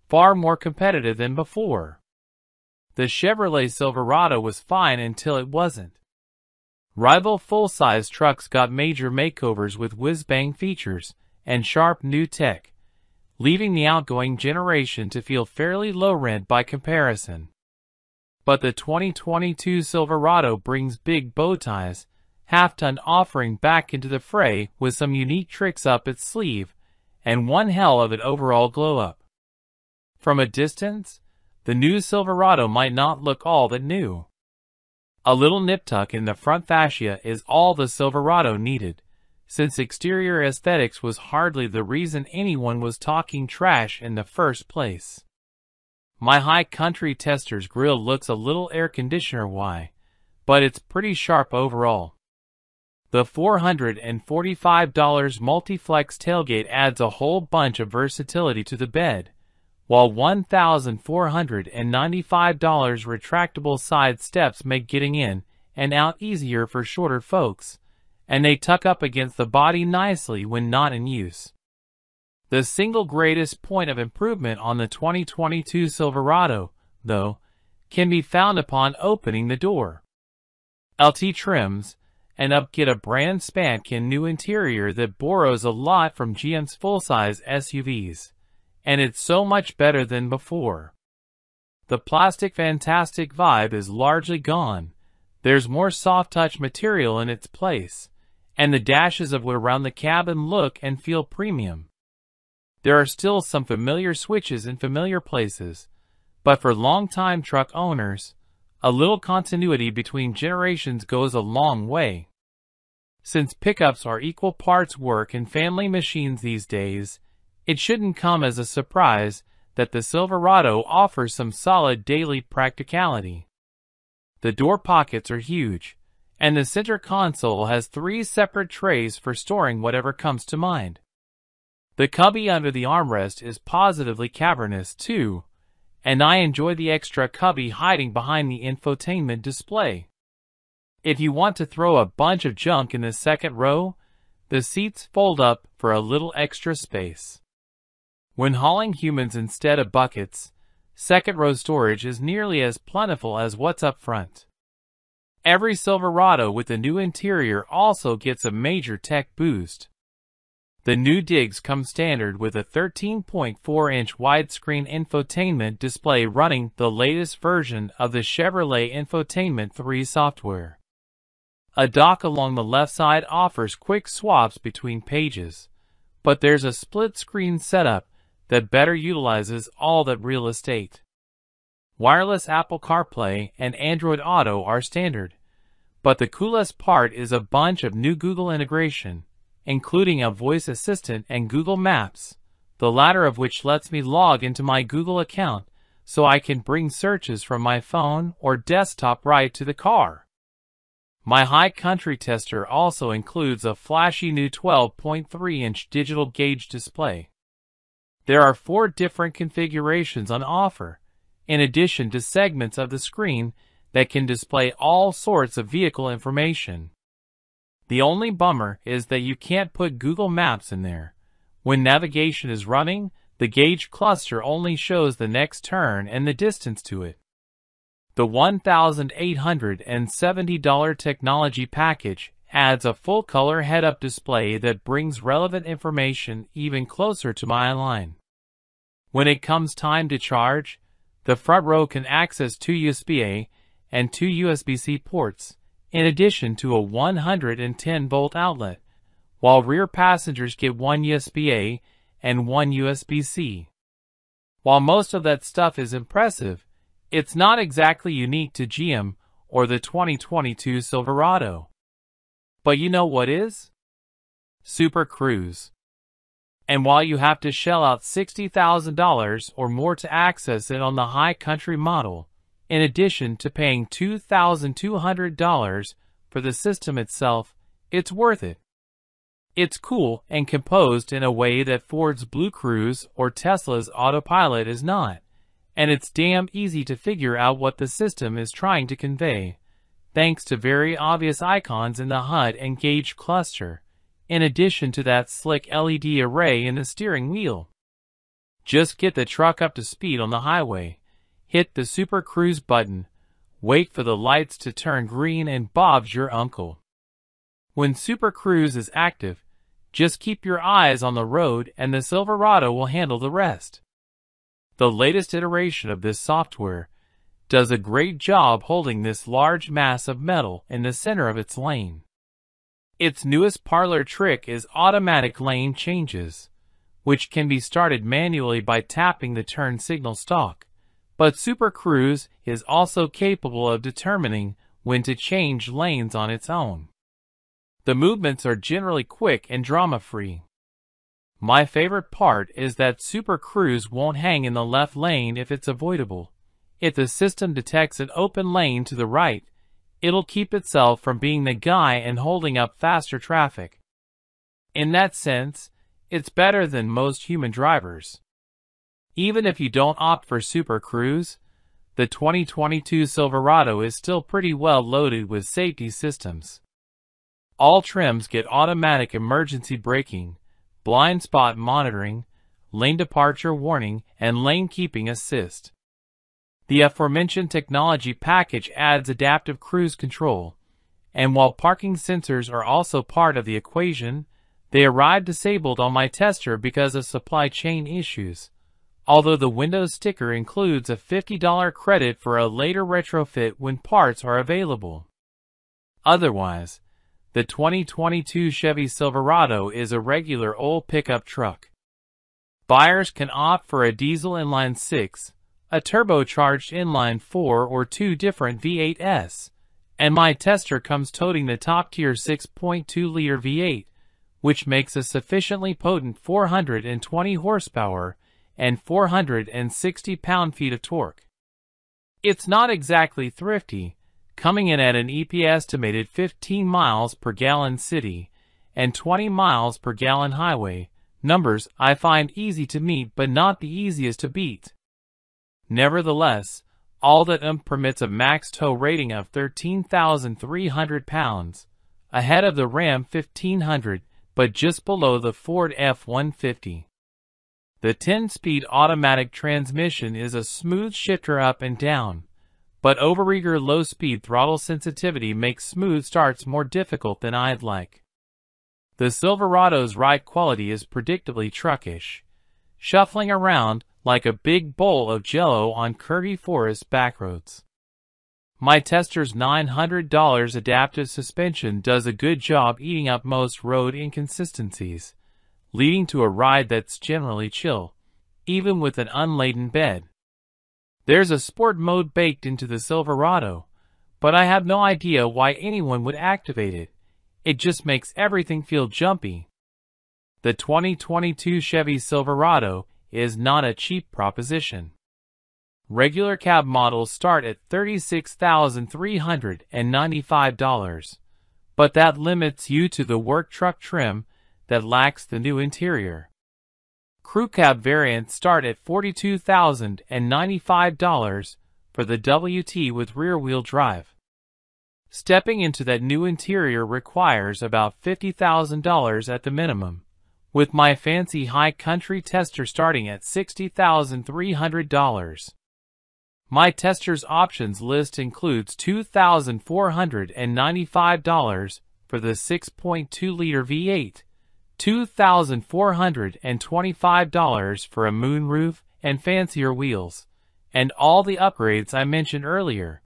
S6: far more competitive than before. The Chevrolet Silverado was fine until it wasn't. Rival full-size trucks got major makeovers with whiz-bang features and sharp new tech, leaving the outgoing generation to feel fairly low-rent by comparison. But the 2022 Silverado brings big bow ties, half-ton offering back into the fray with some unique tricks up its sleeve, and one hell of an overall glow-up. From a distance, the new Silverado might not look all that new. A little nip-tuck in the front fascia is all the Silverado needed, since exterior aesthetics was hardly the reason anyone was talking trash in the first place. My High Country Tester's grille looks a little air conditioner-y, but it's pretty sharp overall. The $445 multi-flex tailgate adds a whole bunch of versatility to the bed, while $1,495 retractable side steps make getting in and out easier for shorter folks, and they tuck up against the body nicely when not in use. The single greatest point of improvement on the 2022 Silverado, though, can be found upon opening the door. LT trims, and up get a brand spanking new interior that borrows a lot from GM's full-size SUVs, and it's so much better than before. The plastic fantastic vibe is largely gone. There's more soft-touch material in its place, and the dashes of wood around the cabin look and feel premium. There are still some familiar switches in familiar places, but for long-time truck owners, a little continuity between generations goes a long way. Since pickups are equal parts work and family machines these days, it shouldn't come as a surprise that the Silverado offers some solid daily practicality. The door pockets are huge, and the center console has 3 separate trays for storing whatever comes to mind. The cubby under the armrest is positively cavernous too, and I enjoy the extra cubby hiding behind the infotainment display. If you want to throw a bunch of junk in the second row, the seats fold up for a little extra space. When hauling humans instead of buckets, second row storage is nearly as plentiful as what's up front. Every Silverado with the new interior also gets a major tech boost. The new digs come standard with a 13.4-inch widescreen infotainment display running the latest version of the Chevrolet Infotainment 3 software. A dock along the left side offers quick swaps between pages, but there's a split-screen setup that better utilizes all that real estate. Wireless Apple CarPlay and Android Auto are standard, but the coolest part is a bunch of new Google integration, including a voice assistant and Google Maps, the latter of which lets me log into my Google account so I can bring searches from my phone or desktop right to the car. My High Country Tester also includes a flashy new 12.3-inch digital gauge display. There are 4 different configurations on offer, in addition to segments of the screen that can display all sorts of vehicle information. The only bummer is that you can't put Google Maps in there. When navigation is running, the gauge cluster only shows the next turn and the distance to it. The $1,870 technology package adds a full-color head-up display that brings relevant information even closer to my line. When it comes time to charge, the front row can access 2 USB-A and 2 USB-C ports, in addition to a 110-volt outlet, while rear passengers get 1 USB-A and 1 USB-C. While most of that stuff is impressive, it's not exactly unique to GM or the 2022 Silverado. But you know what is? Super Cruise. And while you have to shell out $60,000 or more to access it on the High Country model, in addition to paying $2,200 for the system itself, it's worth it. It's cool and composed in a way that Ford's Blue Cruise or Tesla's Autopilot is not, and it's damn easy to figure out what the system is trying to convey, thanks to very obvious icons in the HUD and gauge cluster, in addition to that slick LED array in the steering wheel. Just get the truck up to speed on the highway, hit the Super Cruise button, wait for the lights to turn green, and Bob's your uncle. When Super Cruise is active, just keep your eyes on the road and the Silverado will handle the rest. The latest iteration of this software does a great job holding this large mass of metal in the center of its lane. Its newest parlor trick is automatic lane changes, which can be started manually by tapping the turn signal stalk, but Super Cruise is also capable of determining when to change lanes on its own. The movements are generally quick and drama-free. My favorite part is that Super Cruise won't hang in the left lane if it's avoidable. If the system detects an open lane to the right, it'll keep itself from being the guy and holding up faster traffic. In that sense, it's better than most human drivers. Even if you don't opt for Super Cruise, the 2022 Silverado is still pretty well loaded with safety systems. All trims get automatic emergency braking, blind spot monitoring, lane departure warning, and lane keeping assist. The aforementioned technology package adds adaptive cruise control, and while parking sensors are also part of the equation, they arrived disabled on my tester because of supply chain issues, although the Windows sticker includes a $50 credit for a later retrofit when parts are available. Otherwise, the 2022 Chevy Silverado is a regular old pickup truck. Buyers can opt for a diesel inline-6, a turbocharged inline-4, or two different V8s, and my tester comes toting the top-tier 6.2-liter V8, which makes a sufficiently potent 420 horsepower and 460 pound-feet of torque. It's not exactly thrifty, coming in at an EP-estimated 15 miles per gallon city and 20 miles per gallon highway, numbers I find easy to meet but not the easiest to beat. Nevertheless, all that permits a max tow rating of 13,300 pounds, ahead of the Ram 1500, but just below the Ford F-150. The 10-speed automatic transmission is a smooth shifter up and down, but overeager low-speed throttle sensitivity makes smooth starts more difficult than I'd like. The Silverado's ride quality is predictably truckish, shuffling around like a big bowl of Jell-O on curvy forest backroads. My tester's $900 adaptive suspension does a good job eating up most road inconsistencies, leading to a ride that's generally chill, even with an unladen bed. There's a sport mode baked into the Silverado, but I have no idea why anyone would activate it. It just makes everything feel jumpy. The 2022 Chevy Silverado is not a cheap proposition. Regular cab models start at $36,395, but that limits you to the work truck trim that lacks the new interior. Crew cab variants start at $42,095 for the WT with rear-wheel drive. Stepping into that new interior requires about $50,000 at the minimum, with my fancy high country tester starting at $60,300. My tester's options list includes $2,495 for the 6.2-liter V8, $2,425 for a moonroof and fancier wheels, and all the upgrades I mentioned earlier.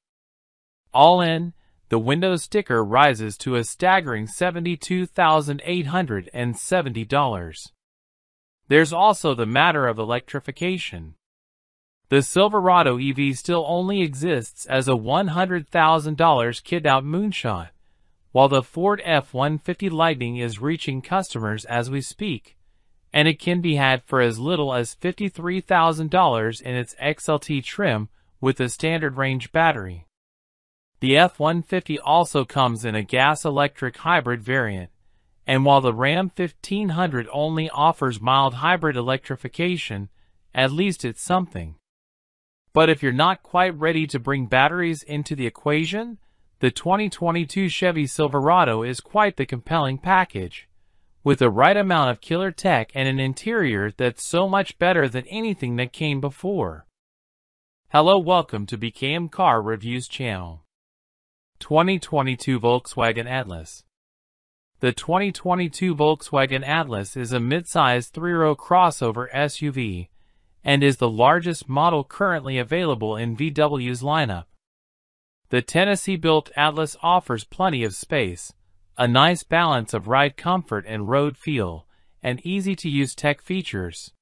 S6: All in, the Windows sticker rises to a staggering $72,870. There's also the matter of electrification. The Silverado EV still only exists as a $100,000 kit-out moonshot, while the Ford F-150 Lightning is reaching customers as we speak, and it can be had for as little as $53,000 in its XLT trim with a standard range battery. The F-150 also comes in a gas-electric hybrid variant, and while the Ram 1500 only offers mild hybrid electrification, at least it's something. But if you're not quite ready to bring batteries into the equation, the 2022 Chevy Silverado is quite the compelling package, with the right amount of killer tech and an interior that's so much better than anything that came before. Hello, welcome to BKM Car Reviews channel. 2022 Volkswagen Atlas. The 2022 Volkswagen Atlas is a mid-size three-row crossover SUV and is the largest model currently available in VW's lineup. The Tennessee-built Atlas offers plenty of space, a nice balance of ride comfort and road feel, and easy-to-use tech features.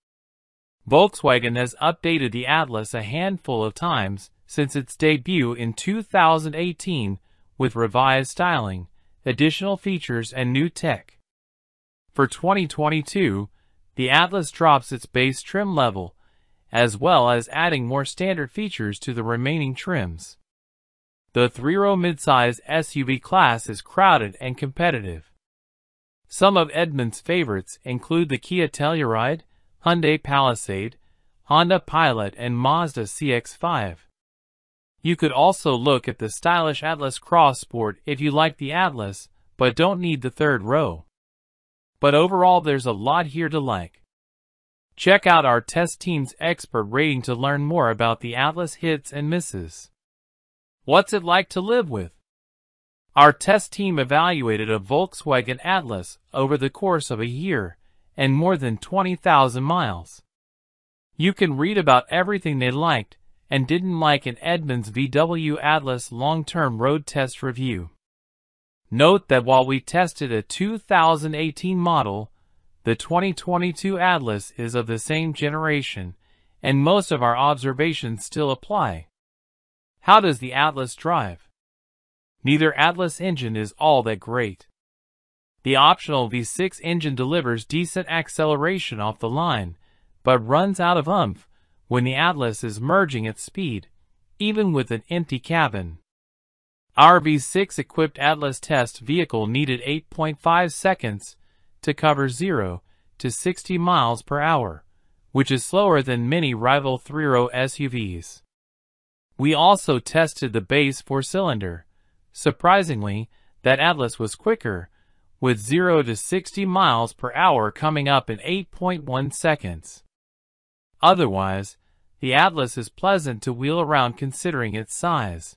S6: Volkswagen has updated the Atlas a handful of times since its debut in 2018 with revised styling, additional features, and new tech. For 2022, the Atlas drops its base trim level, as well as adding more standard features to the remaining trims. The three-row midsize SUV class is crowded and competitive. Some of Edmund's favorites include the Kia Telluride, Hyundai Palisade, Honda Pilot, and Mazda CX-5. You could also look at the stylish Atlas Cross Sport if you like the Atlas, but don't need the third row. But overall, there's a lot here to like. Check out our test team's expert rating to learn more about the Atlas hits and misses. What's it like to live with? Our test team evaluated a Volkswagen Atlas over the course of a year and more than 20,000 miles. You can read about everything they liked and didn't like in Edmund's VW Atlas long-term road test review. Note that while we tested a 2018 model, the 2022 Atlas is of the same generation, and most of our observations still apply. How does the Atlas drive? Neither Atlas engine is all that great. The optional V6 engine delivers decent acceleration off the line, but runs out of oomph when the Atlas is merging at speed, even with an empty cabin. Our V6-equipped Atlas test vehicle needed 8.5 seconds to cover 0 to 60 miles per hour, which is slower than many rival three-row SUVs. We also tested the base four-cylinder. Surprisingly, that Atlas was quicker, with 0 to 60 miles per hour coming up in 8.1 seconds. Otherwise, the Atlas is pleasant to wheel around considering its size.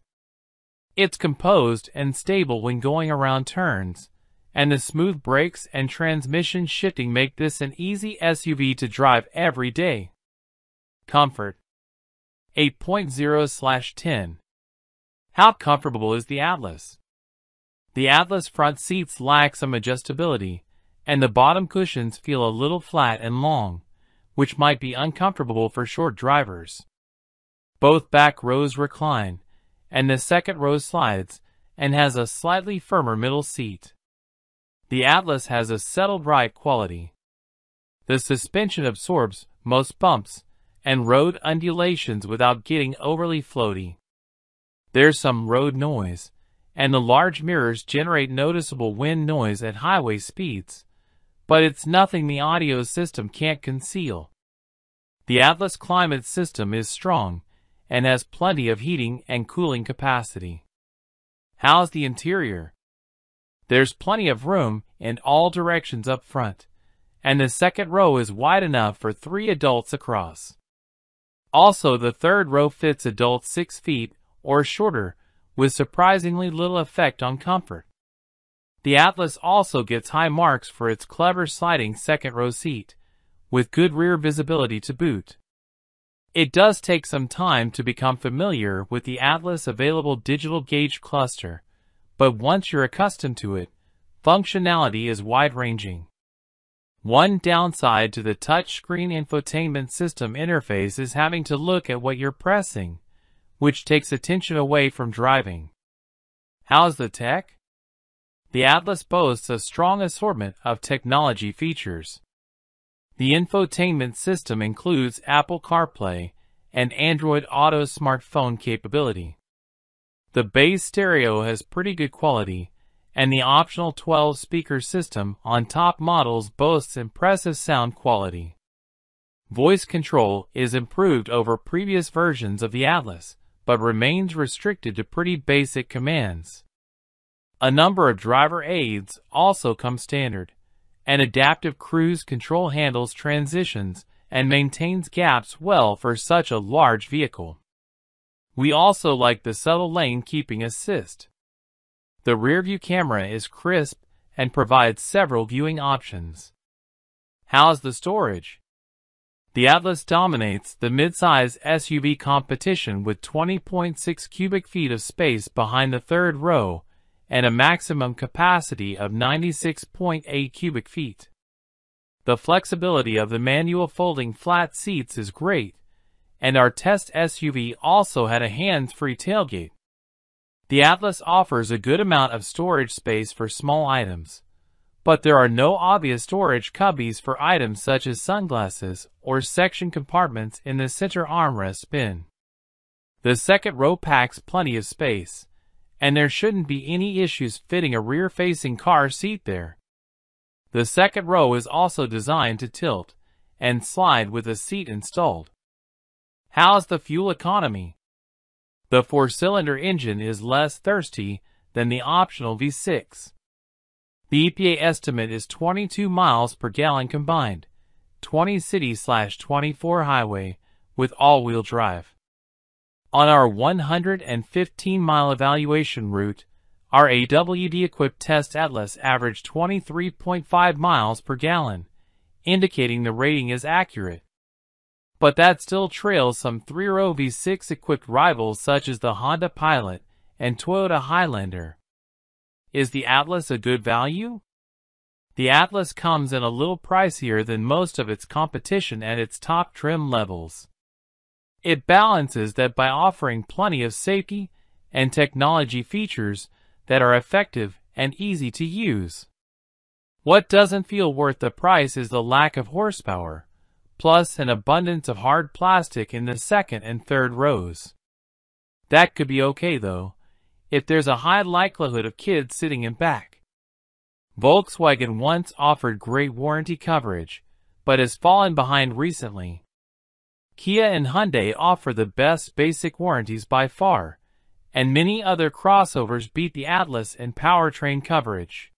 S6: It's composed and stable when going around turns, and the smooth brakes and transmission shifting make this an easy SUV to drive every day. Comfort. 8.0/10. How comfortable is the Atlas? The Atlas front seats lack some adjustability, and the bottom cushions feel a little flat and long, which might be uncomfortable for short drivers. Both back rows recline, and the second row slides and has a slightly firmer middle seat. The Atlas has a settled ride quality. The suspension absorbs most bumps and road undulations without getting overly floaty. There's some road noise, and the large mirrors generate noticeable wind noise at highway speeds, but it's nothing the audio system can't conceal. The Atlas climate system is strong and has plenty of heating and cooling capacity. How's the interior? There's plenty of room in all directions up front, and the second row is wide enough for 3 adults across. Also, the third row fits adults 6 feet or shorter, with surprisingly little effect on comfort. The Atlas also gets high marks for its clever sliding second row seat, with good rear visibility to boot. It does take some time to become familiar with the Atlas available digital gauge cluster, but once you're accustomed to it, functionality is wide-ranging. One downside to the touchscreen infotainment system interface is having to look at what you're pressing, which takes attention away from driving. How's the tech? The Atlas boasts a strong assortment of technology features. The infotainment system includes Apple CarPlay and Android Auto smartphone capability. The base stereo has pretty good quality, and the optional 12-speaker system on top models boasts impressive sound quality. Voice control is improved over previous versions of the Atlas, but remains restricted to pretty basic commands. A number of driver aids also come standard, and adaptive cruise control handles transitions and maintains gaps well for such a large vehicle. We also like the subtle lane keeping assist. The rear-view camera is crisp and provides several viewing options. How's the storage? The Atlas dominates the midsize SUV competition with 20.6 cubic feet of space behind the third row and a maximum capacity of 96.8 cubic feet. The flexibility of the manual folding flat seats is great, and our test SUV also had a hands-free tailgate. The Atlas offers a good amount of storage space for small items, but there are no obvious storage cubbies for items such as sunglasses or section compartments in the center armrest bin. The second row packs plenty of space, and there shouldn't be any issues fitting a rear-facing car seat there. The second row is also designed to tilt and slide with a seat installed. How's the fuel economy? The 4-cylinder engine is less thirsty than the optional V6. The EPA estimate is 22 miles per gallon combined, 20 city/24 highway, with all-wheel drive. On our 115-mile evaluation route, our AWD-equipped test Atlas averaged 23.5 miles per gallon, indicating the rating is accurate. But that still trails some 3-row V6-equipped rivals such as the Honda Pilot and Toyota Highlander. Is the Atlas a good value? The Atlas comes in a little pricier than most of its competition at its top trim levels. It balances that by offering plenty of safety and technology features that are effective and easy to use. What doesn't feel worth the price is the lack of horsepower, plus an abundance of hard plastic in the second and third rows. That could be okay though, if there's a high likelihood of kids sitting in back. Volkswagen once offered great warranty coverage, but has fallen behind recently. Kia and Hyundai offer the best basic warranties by far, and many other crossovers beat the Atlas in powertrain coverage.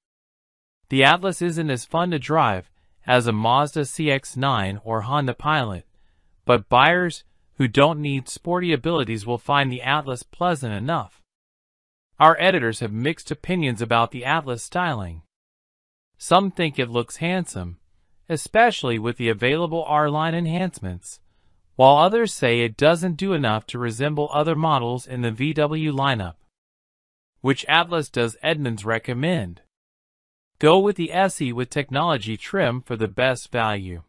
S6: The Atlas isn't as fun to drive as a Mazda CX-9 or Honda Pilot, but buyers who don't need sporty abilities will find the Atlas pleasant enough. Our editors have mixed opinions about the Atlas styling. Some think it looks handsome, especially with the available R-Line enhancements, while others say it doesn't do enough to resemble other models in the VW lineup. Which Atlas does Edmunds recommend? Go with the SE with technology trim for the best value.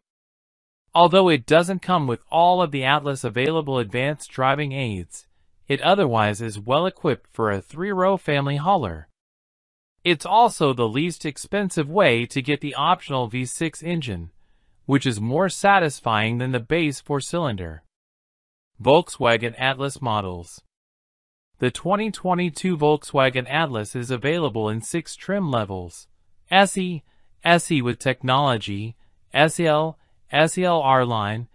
S6: Although it doesn't come with all of the Atlas available advanced driving aids, it otherwise is well equipped for a 3-row family hauler. It's also the least expensive way to get the optional V6 engine, which is more satisfying than the base 4-cylinder. Volkswagen Atlas models. The 2022 Volkswagen Atlas is available in 6 trim levels: SE, SE with technology, SEL, SEL R-Line,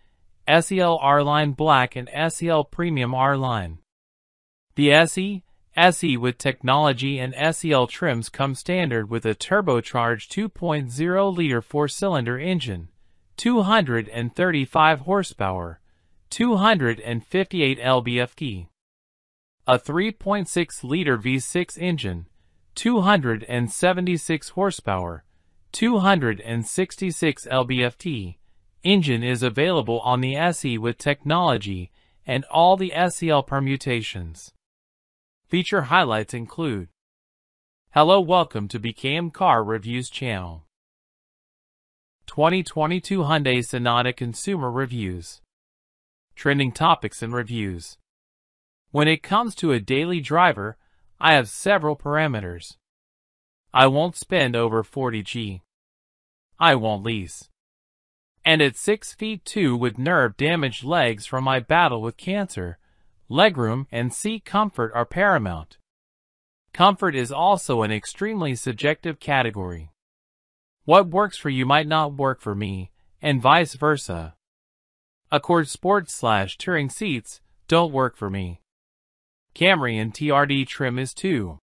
S6: SEL R-Line Black, and SEL Premium R-Line. The SE, SE with technology and SEL trims come standard with a turbocharged 2.0-liter 4-cylinder engine, 235 horsepower, 258 lb-ft. A 3.6-liter V6 engine, 276 horsepower, 266 lb-ft. Engine is available on the SE with technology and all the SEL permutations. Feature highlights include: Hello, welcome to BKM Car Reviews channel. 2022 Hyundai Sonata Consumer Reviews. Trending topics and reviews. When it comes to a daily driver, I have several parameters. I won't spend over 40G. I won't lease. And at 6 feet 2 with nerve-damaged legs from my battle with cancer, legroom and seat comfort are paramount. Comfort is also an extremely subjective category. What works for you might not work for me, and vice versa. Accord Sport/Touring seats don't work for me. Camry and TRD trim is too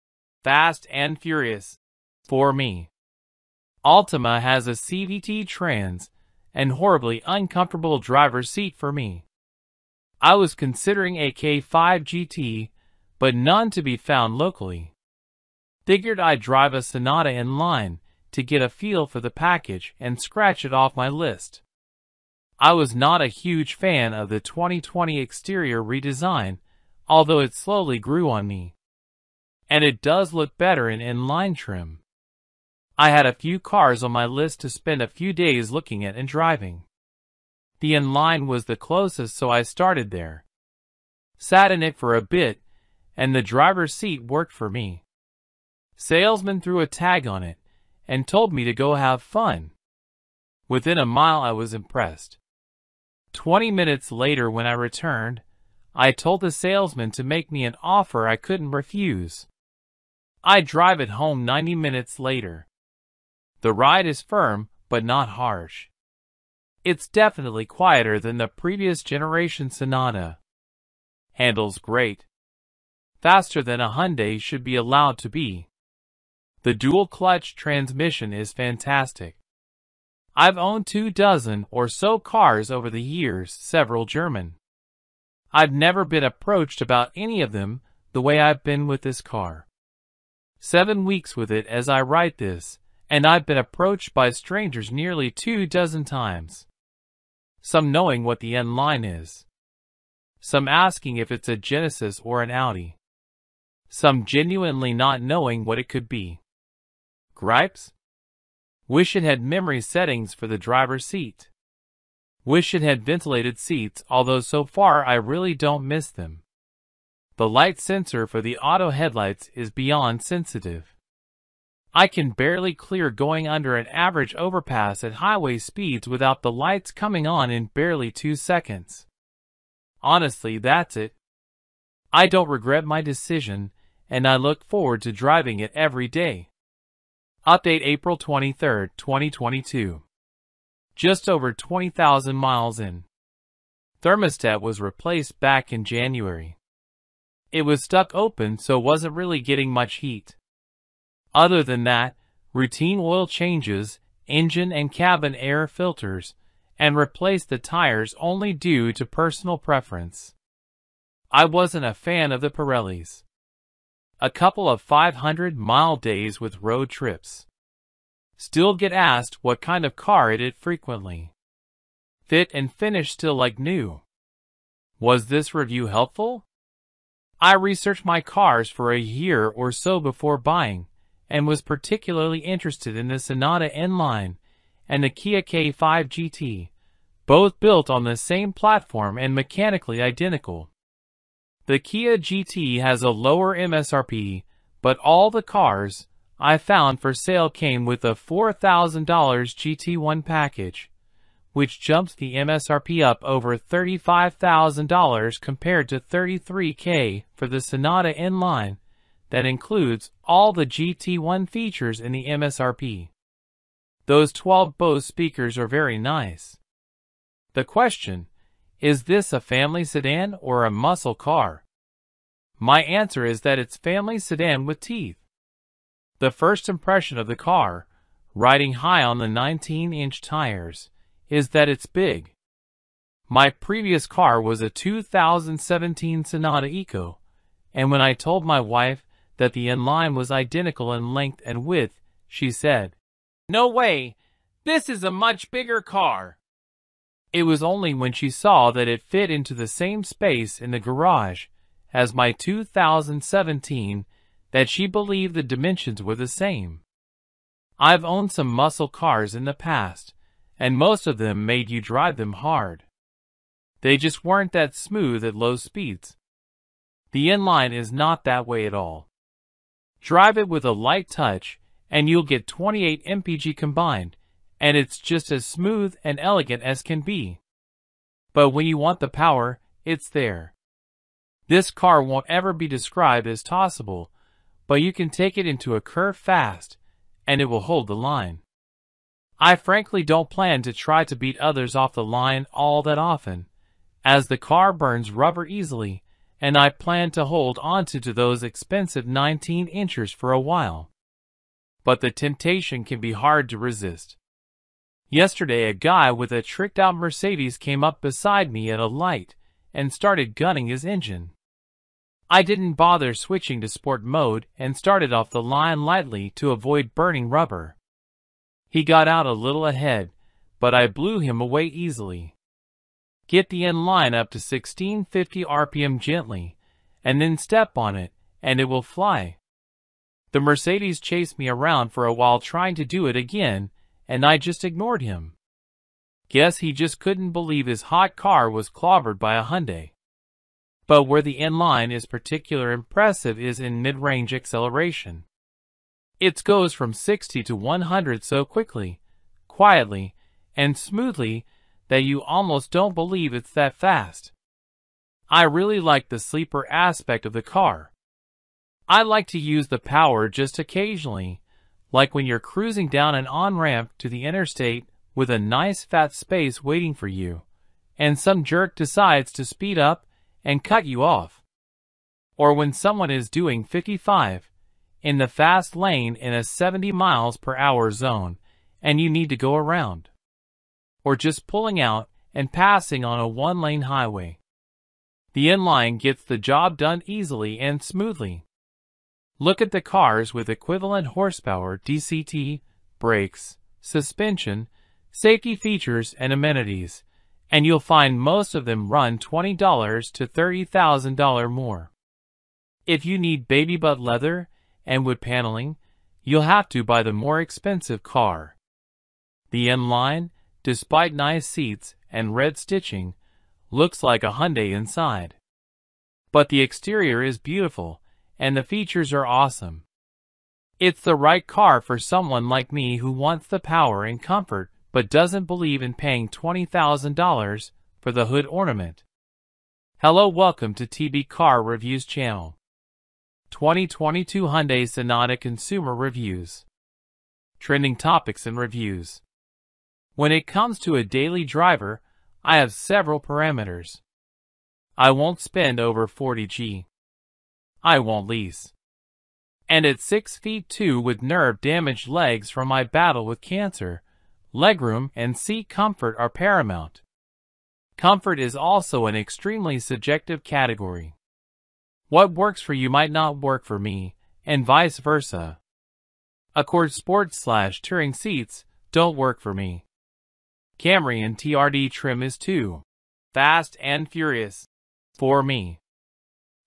S6: fast and furious for me. Altima has a CVT trans and horribly uncomfortable driver's seat for me. I was considering a K5 GT, but none to be found locally. Figured I'd drive a Sonata in line to get a feel for the package and scratch it off my list. I was not a huge fan of the 2020 exterior redesign, although it slowly grew on me. And it does look better in inline trim. I had a few cars on my list to spend a few days looking at and driving. The inline was the closest, so I started there. Sat in it for a bit, and the driver's seat worked for me. Salesman threw a tag on it and told me to go have fun. Within a mile I was impressed. 20 minutes later when I returned, I told the salesman to make me an offer I couldn't refuse. I drive it home 90 minutes later. The ride is firm, but not harsh. It's definitely quieter than the previous generation Sonata. Handles great. Faster than a Hyundai should be allowed to be. The dual-clutch transmission is fantastic. I've owned 24 or so cars over the years, several German. I've never been approached about any of them the way I've been with this car. 7 weeks with it as I write this, and I've been approached by strangers nearly 24 times. Some knowing what the N-Line is. Some asking if it's a Genesis or an Audi. Some genuinely not knowing what it could be. Gripes? Wish it had memory settings for the driver's seat. Wish it had ventilated seats, although so far I really don't miss them. The light sensor for the auto headlights is beyond sensitive. I can barely clear going under an average overpass at highway speeds without the lights coming on in barely 2 seconds. Honestly, that's it. I don't regret my decision, and I look forward to driving it every day. Update April 23, 2022. Just over 20,000 miles in. Thermostat was replaced back in January. It was stuck open, so wasn't really getting much heat. Other than that, routine oil changes, engine and cabin air filters, and replaced the tires only due to personal preference. I wasn't a fan of the Pirellis. A couple of 500-mile days with road trips. Still get asked what kind of car it is frequently. Fit and finish still like new. Was this review helpful? I researched my cars for a year or so before buying, and was particularly interested in the Sonata N-Line and the Kia K5 GT, both built on the same platform and mechanically identical. The Kia GT has a lower MSRP, but all the cars I found for sale came with a $4,000 GT1 package, which jumps the MSRP up over $35,000 compared to $33,000 for the Sonata N-Line that includes all the GT1 features in the MSRP. Those 12 Bose speakers are very nice. The question, is this a family sedan or a muscle car? My answer is that it's family sedan with teeth. The first impression of the car, riding high on the 19-inch tires, is that it's big. My previous car was a 2017 Sonata Eco, and when I told my wife that the N-Line was identical in length and width, she said, "No way, this is a much bigger car." It was only when she saw that it fit into the same space in the garage as my 2017 that she believed the dimensions were the same. I've owned some muscle cars in the past, and most of them made you drive them hard. They just weren't that smooth at low speeds. The N-Line is not that way at all. Drive it with a light touch, and you'll get 28 mpg combined, and it's just as smooth and elegant as can be. But when you want the power, it's there. This car won't ever be described as tossable, but you can take it into a curve fast, and it will hold the line. I frankly don't plan to try to beat others off the line all that often, as the car burns rubber easily, and I plan to hold onto those expensive 19-inchers for a while. but the temptation can be hard to resist. Yesterday, a guy with a tricked-out Mercedes came up beside me at a light and started gunning his engine. I didn't bother switching to sport mode and started off the line lightly to avoid burning rubber. He got out a little ahead, but I blew him away easily. Get the end line up to 1650 RPM gently, and then step on it, and it will fly. The Mercedes chased me around for a while trying to do it again, and I just ignored him. Guess he just couldn't believe his hot car was clobbered by a Hyundai. But where the inline is particularly impressive is in mid-range acceleration. It goes from 60 to 100 so quickly, quietly, and smoothly that you almost don't believe it's that fast. I really like the sleeper aspect of the car. I like to use the power just occasionally, like when you're cruising down an on-ramp to the interstate with a nice fat space waiting for you, and some jerk decides to speed up and cut you off. Or when someone is doing 55 in the fast lane in a 70 miles per hour zone and you need to go around. Or just pulling out and passing on a one-lane highway. The inline gets the job done easily and smoothly. Look at the cars with equivalent horsepower, DCT, brakes, suspension, safety features, and amenities, and you'll find most of them run $20 to $30,000 more. If you need baby butt leather and wood paneling, you'll have to buy the more expensive car. The inline, despite nice seats and red stitching, looks like a Hyundai inside. But the exterior is beautiful, and the features are awesome. It's the right car for someone like me who wants the power and comfort but doesn't believe in paying $20,000 for the hood ornament. Hello, welcome to TB Car Reviews channel. 2022 Hyundai Sonata Consumer Reviews. Trending topics and reviews. When it comes to a daily driver, I have several parameters. I won't spend over $40,000. I won't lease. And at 6'2" with nerve-damaged legs from my battle with cancer, legroom and seat comfort are paramount. Comfort is also an extremely subjective category. What works for you might not work for me, and vice versa. Accord Sport/Touring seats don't work for me. Camry and TRD trim is too fast and furious for me.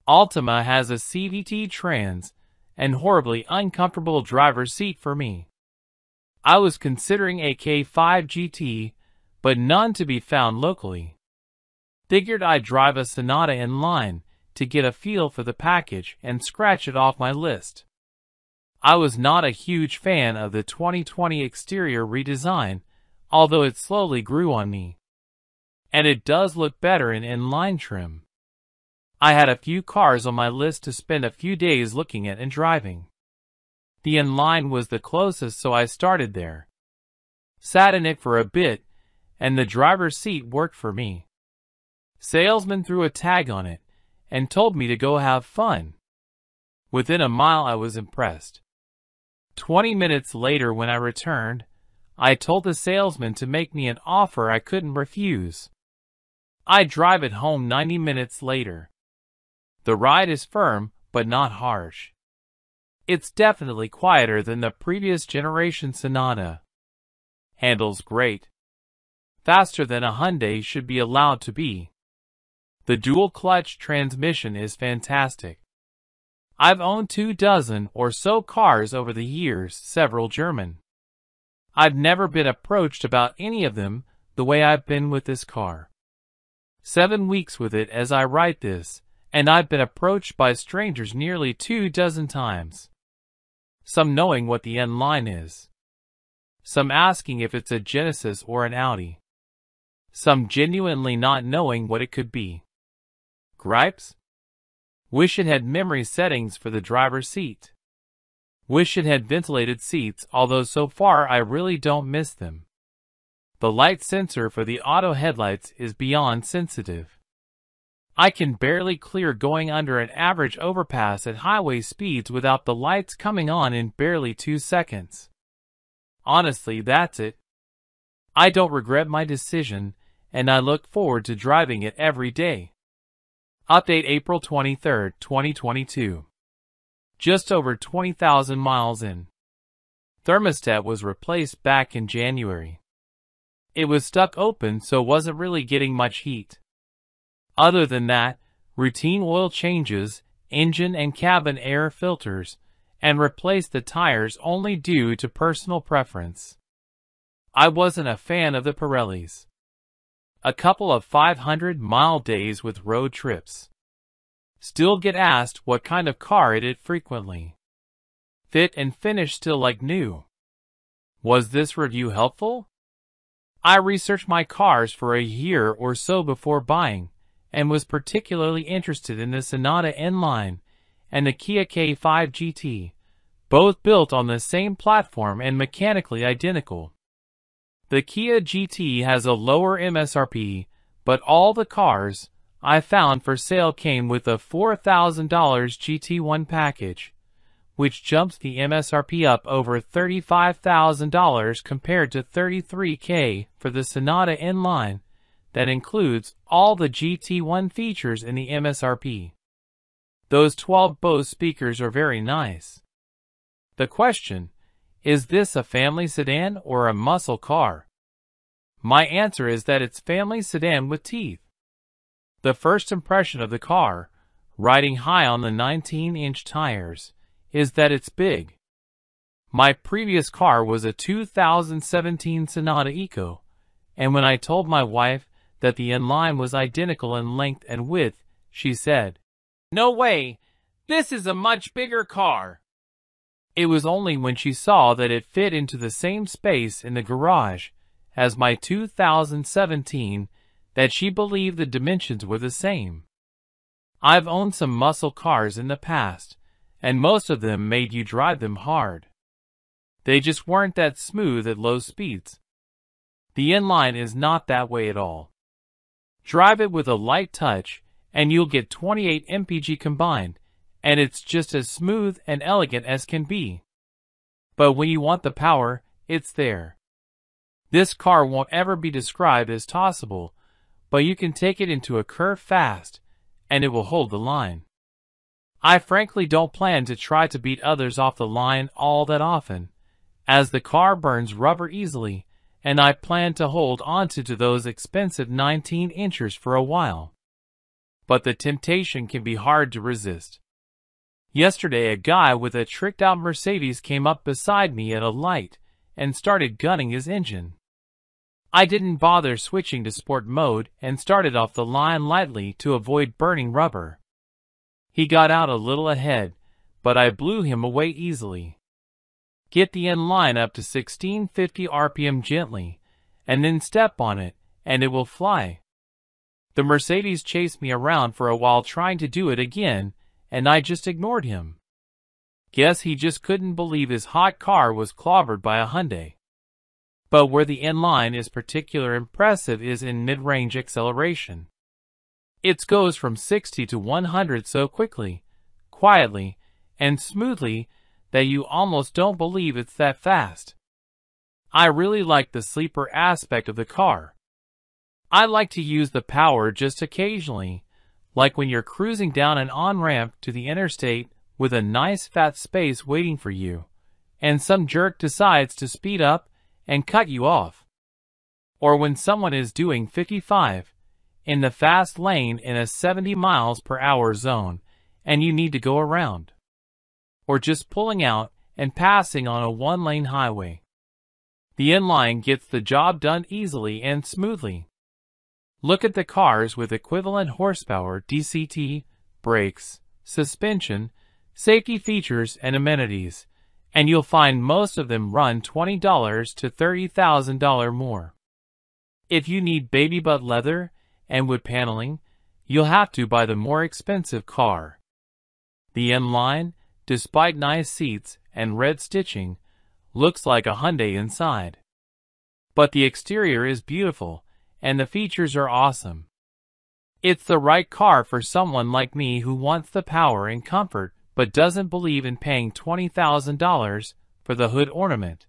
S6: Altima has a CVT Trans and horribly uncomfortable driver's seat for me. I was considering a K5 GT, but none to be found locally. Figured I'd drive a Sonata in line to get a feel for the package and scratch it off my list. I was not a huge fan of the 2020 exterior redesign, although it slowly grew on me. And it does look better in inline trim. I had a few cars on my list to spend a few days looking at and driving. The inline was the closest, so I started there. Sat in it for a bit, and the driver's seat worked for me. Salesman threw a tag on it and told me to go have fun. Within a mile I was impressed. 20 minutes later when I returned, I told the salesman to make me an offer I couldn't refuse. I drive it home 90 minutes later. The ride is firm, but not harsh. It's definitely quieter than the previous generation Sonata. Handles great. Faster than a Hyundai should be allowed to be. The dual-clutch transmission is fantastic. I've owned 24 or so cars over the years, several German. I've never been approached about any of them the way I've been with this car. 7 weeks with it as I write this, and I've been approached by strangers nearly 24 times. Some knowing what the inline is. Some asking if it's a Genesis or an Audi. Some genuinely not knowing what it could be. Gripes? Wish it had memory settings for the driver's seat. Wish it had ventilated seats, although so far I really don't miss them. The light sensor for the auto headlights is beyond sensitive. I can barely clear going under an average overpass at highway speeds without the lights coming on in barely 2 seconds. Honestly, that's it. I don't regret my decision, and I look forward to driving it every day. Update April 23, 2022. Just over 20,000 miles in. Thermostat was replaced back in January. It was stuck open, so wasn't really getting much heat. Other than that, routine oil changes, engine and cabin air filters, and replaced the tires only due to personal preference. I wasn't a fan of the Pirellis. A couple of 500-mile days with road trips. Still get asked what kind of car it is frequently. Fit and finish still like new. Was this review helpful? I researched my cars for a year or so before buying, and was particularly interested in the Sonata N-Line and the Kia K5 GT, both built on the same platform and mechanically identical. The Kia GT has a lower MSRP, but all the cars I found for sale came with a $4,000 GT1 package, which jumps the MSRP up over $35,000 compared to $33,000 for the Sonata N-Line. That includes all the GT1 features in the MSRP. Those 12 Bose speakers are very nice. The question, is this a family sedan or a muscle car? My answer is that it's family sedan with teeth. The first impression of the car, riding high on the 19-inch tires, is that it's big. My previous car was a 2017 Sonata Eco, and when I told my wife that the N-Line was identical in length and width, she said, "No way, this is a much bigger car." It was only when she saw that it fit into the same space in the garage as my 2017 that she believed the dimensions were the same. I've owned some muscle cars in the past, and most of them made you drive them hard. They just weren't that smooth at low speeds. The N-Line is not that way at all. Drive it with a light touch, and you'll get 28 mpg combined, and it's just as smooth and elegant as can be. But when you want the power, it's there. This car won't ever be described as tossable, but you can take it into a curve fast, and it will hold the line. I frankly don't plan to try to beat others off the line all that often, as the car burns rubber easily, and I plan to hold onto those expensive 19-inchers for a while. But the temptation can be hard to resist. Yesterday a guy with a tricked-out Mercedes came up beside me at a light and started gunning his engine. I didn't bother switching to sport mode and started off the line lightly to avoid burning rubber. He got out a little ahead, but I blew him away easily. Get the N-Line up to 1650 RPM gently, and then step on it, and it will fly. The Mercedes chased me around for a while trying to do it again, and I just ignored him. Guess he just couldn't believe his hot car was clobbered by a Hyundai. But where the N-Line is particularly impressive is in mid-range acceleration. It goes from 60 to 100 so quickly, quietly, and smoothly that you almost don't believe it's that fast. I really like the sleeper aspect of the car. I like to use the power just occasionally, like when you're cruising down an on-ramp to the interstate with a nice fat space waiting for you, and some jerk decides to speed up and cut you off. Or when someone is doing 55 in the fast lane in a 70 miles per hour zone and you need to go around. Or just pulling out and passing on a one-lane highway. The N-Line gets the job done easily and smoothly. Look at the cars with equivalent horsepower, DCT, brakes, suspension, safety features, and amenities, and you'll find most of them run $20 to $30,000 more. If you need baby butt leather and wood paneling, you'll have to buy the more expensive car. The N-Line, despite nice seats and red stitching, looks like a Hyundai inside. But the exterior is beautiful, and the features are awesome. It's the right car for someone like me who wants the power and comfort but doesn't believe in paying $20,000 for the hood ornament.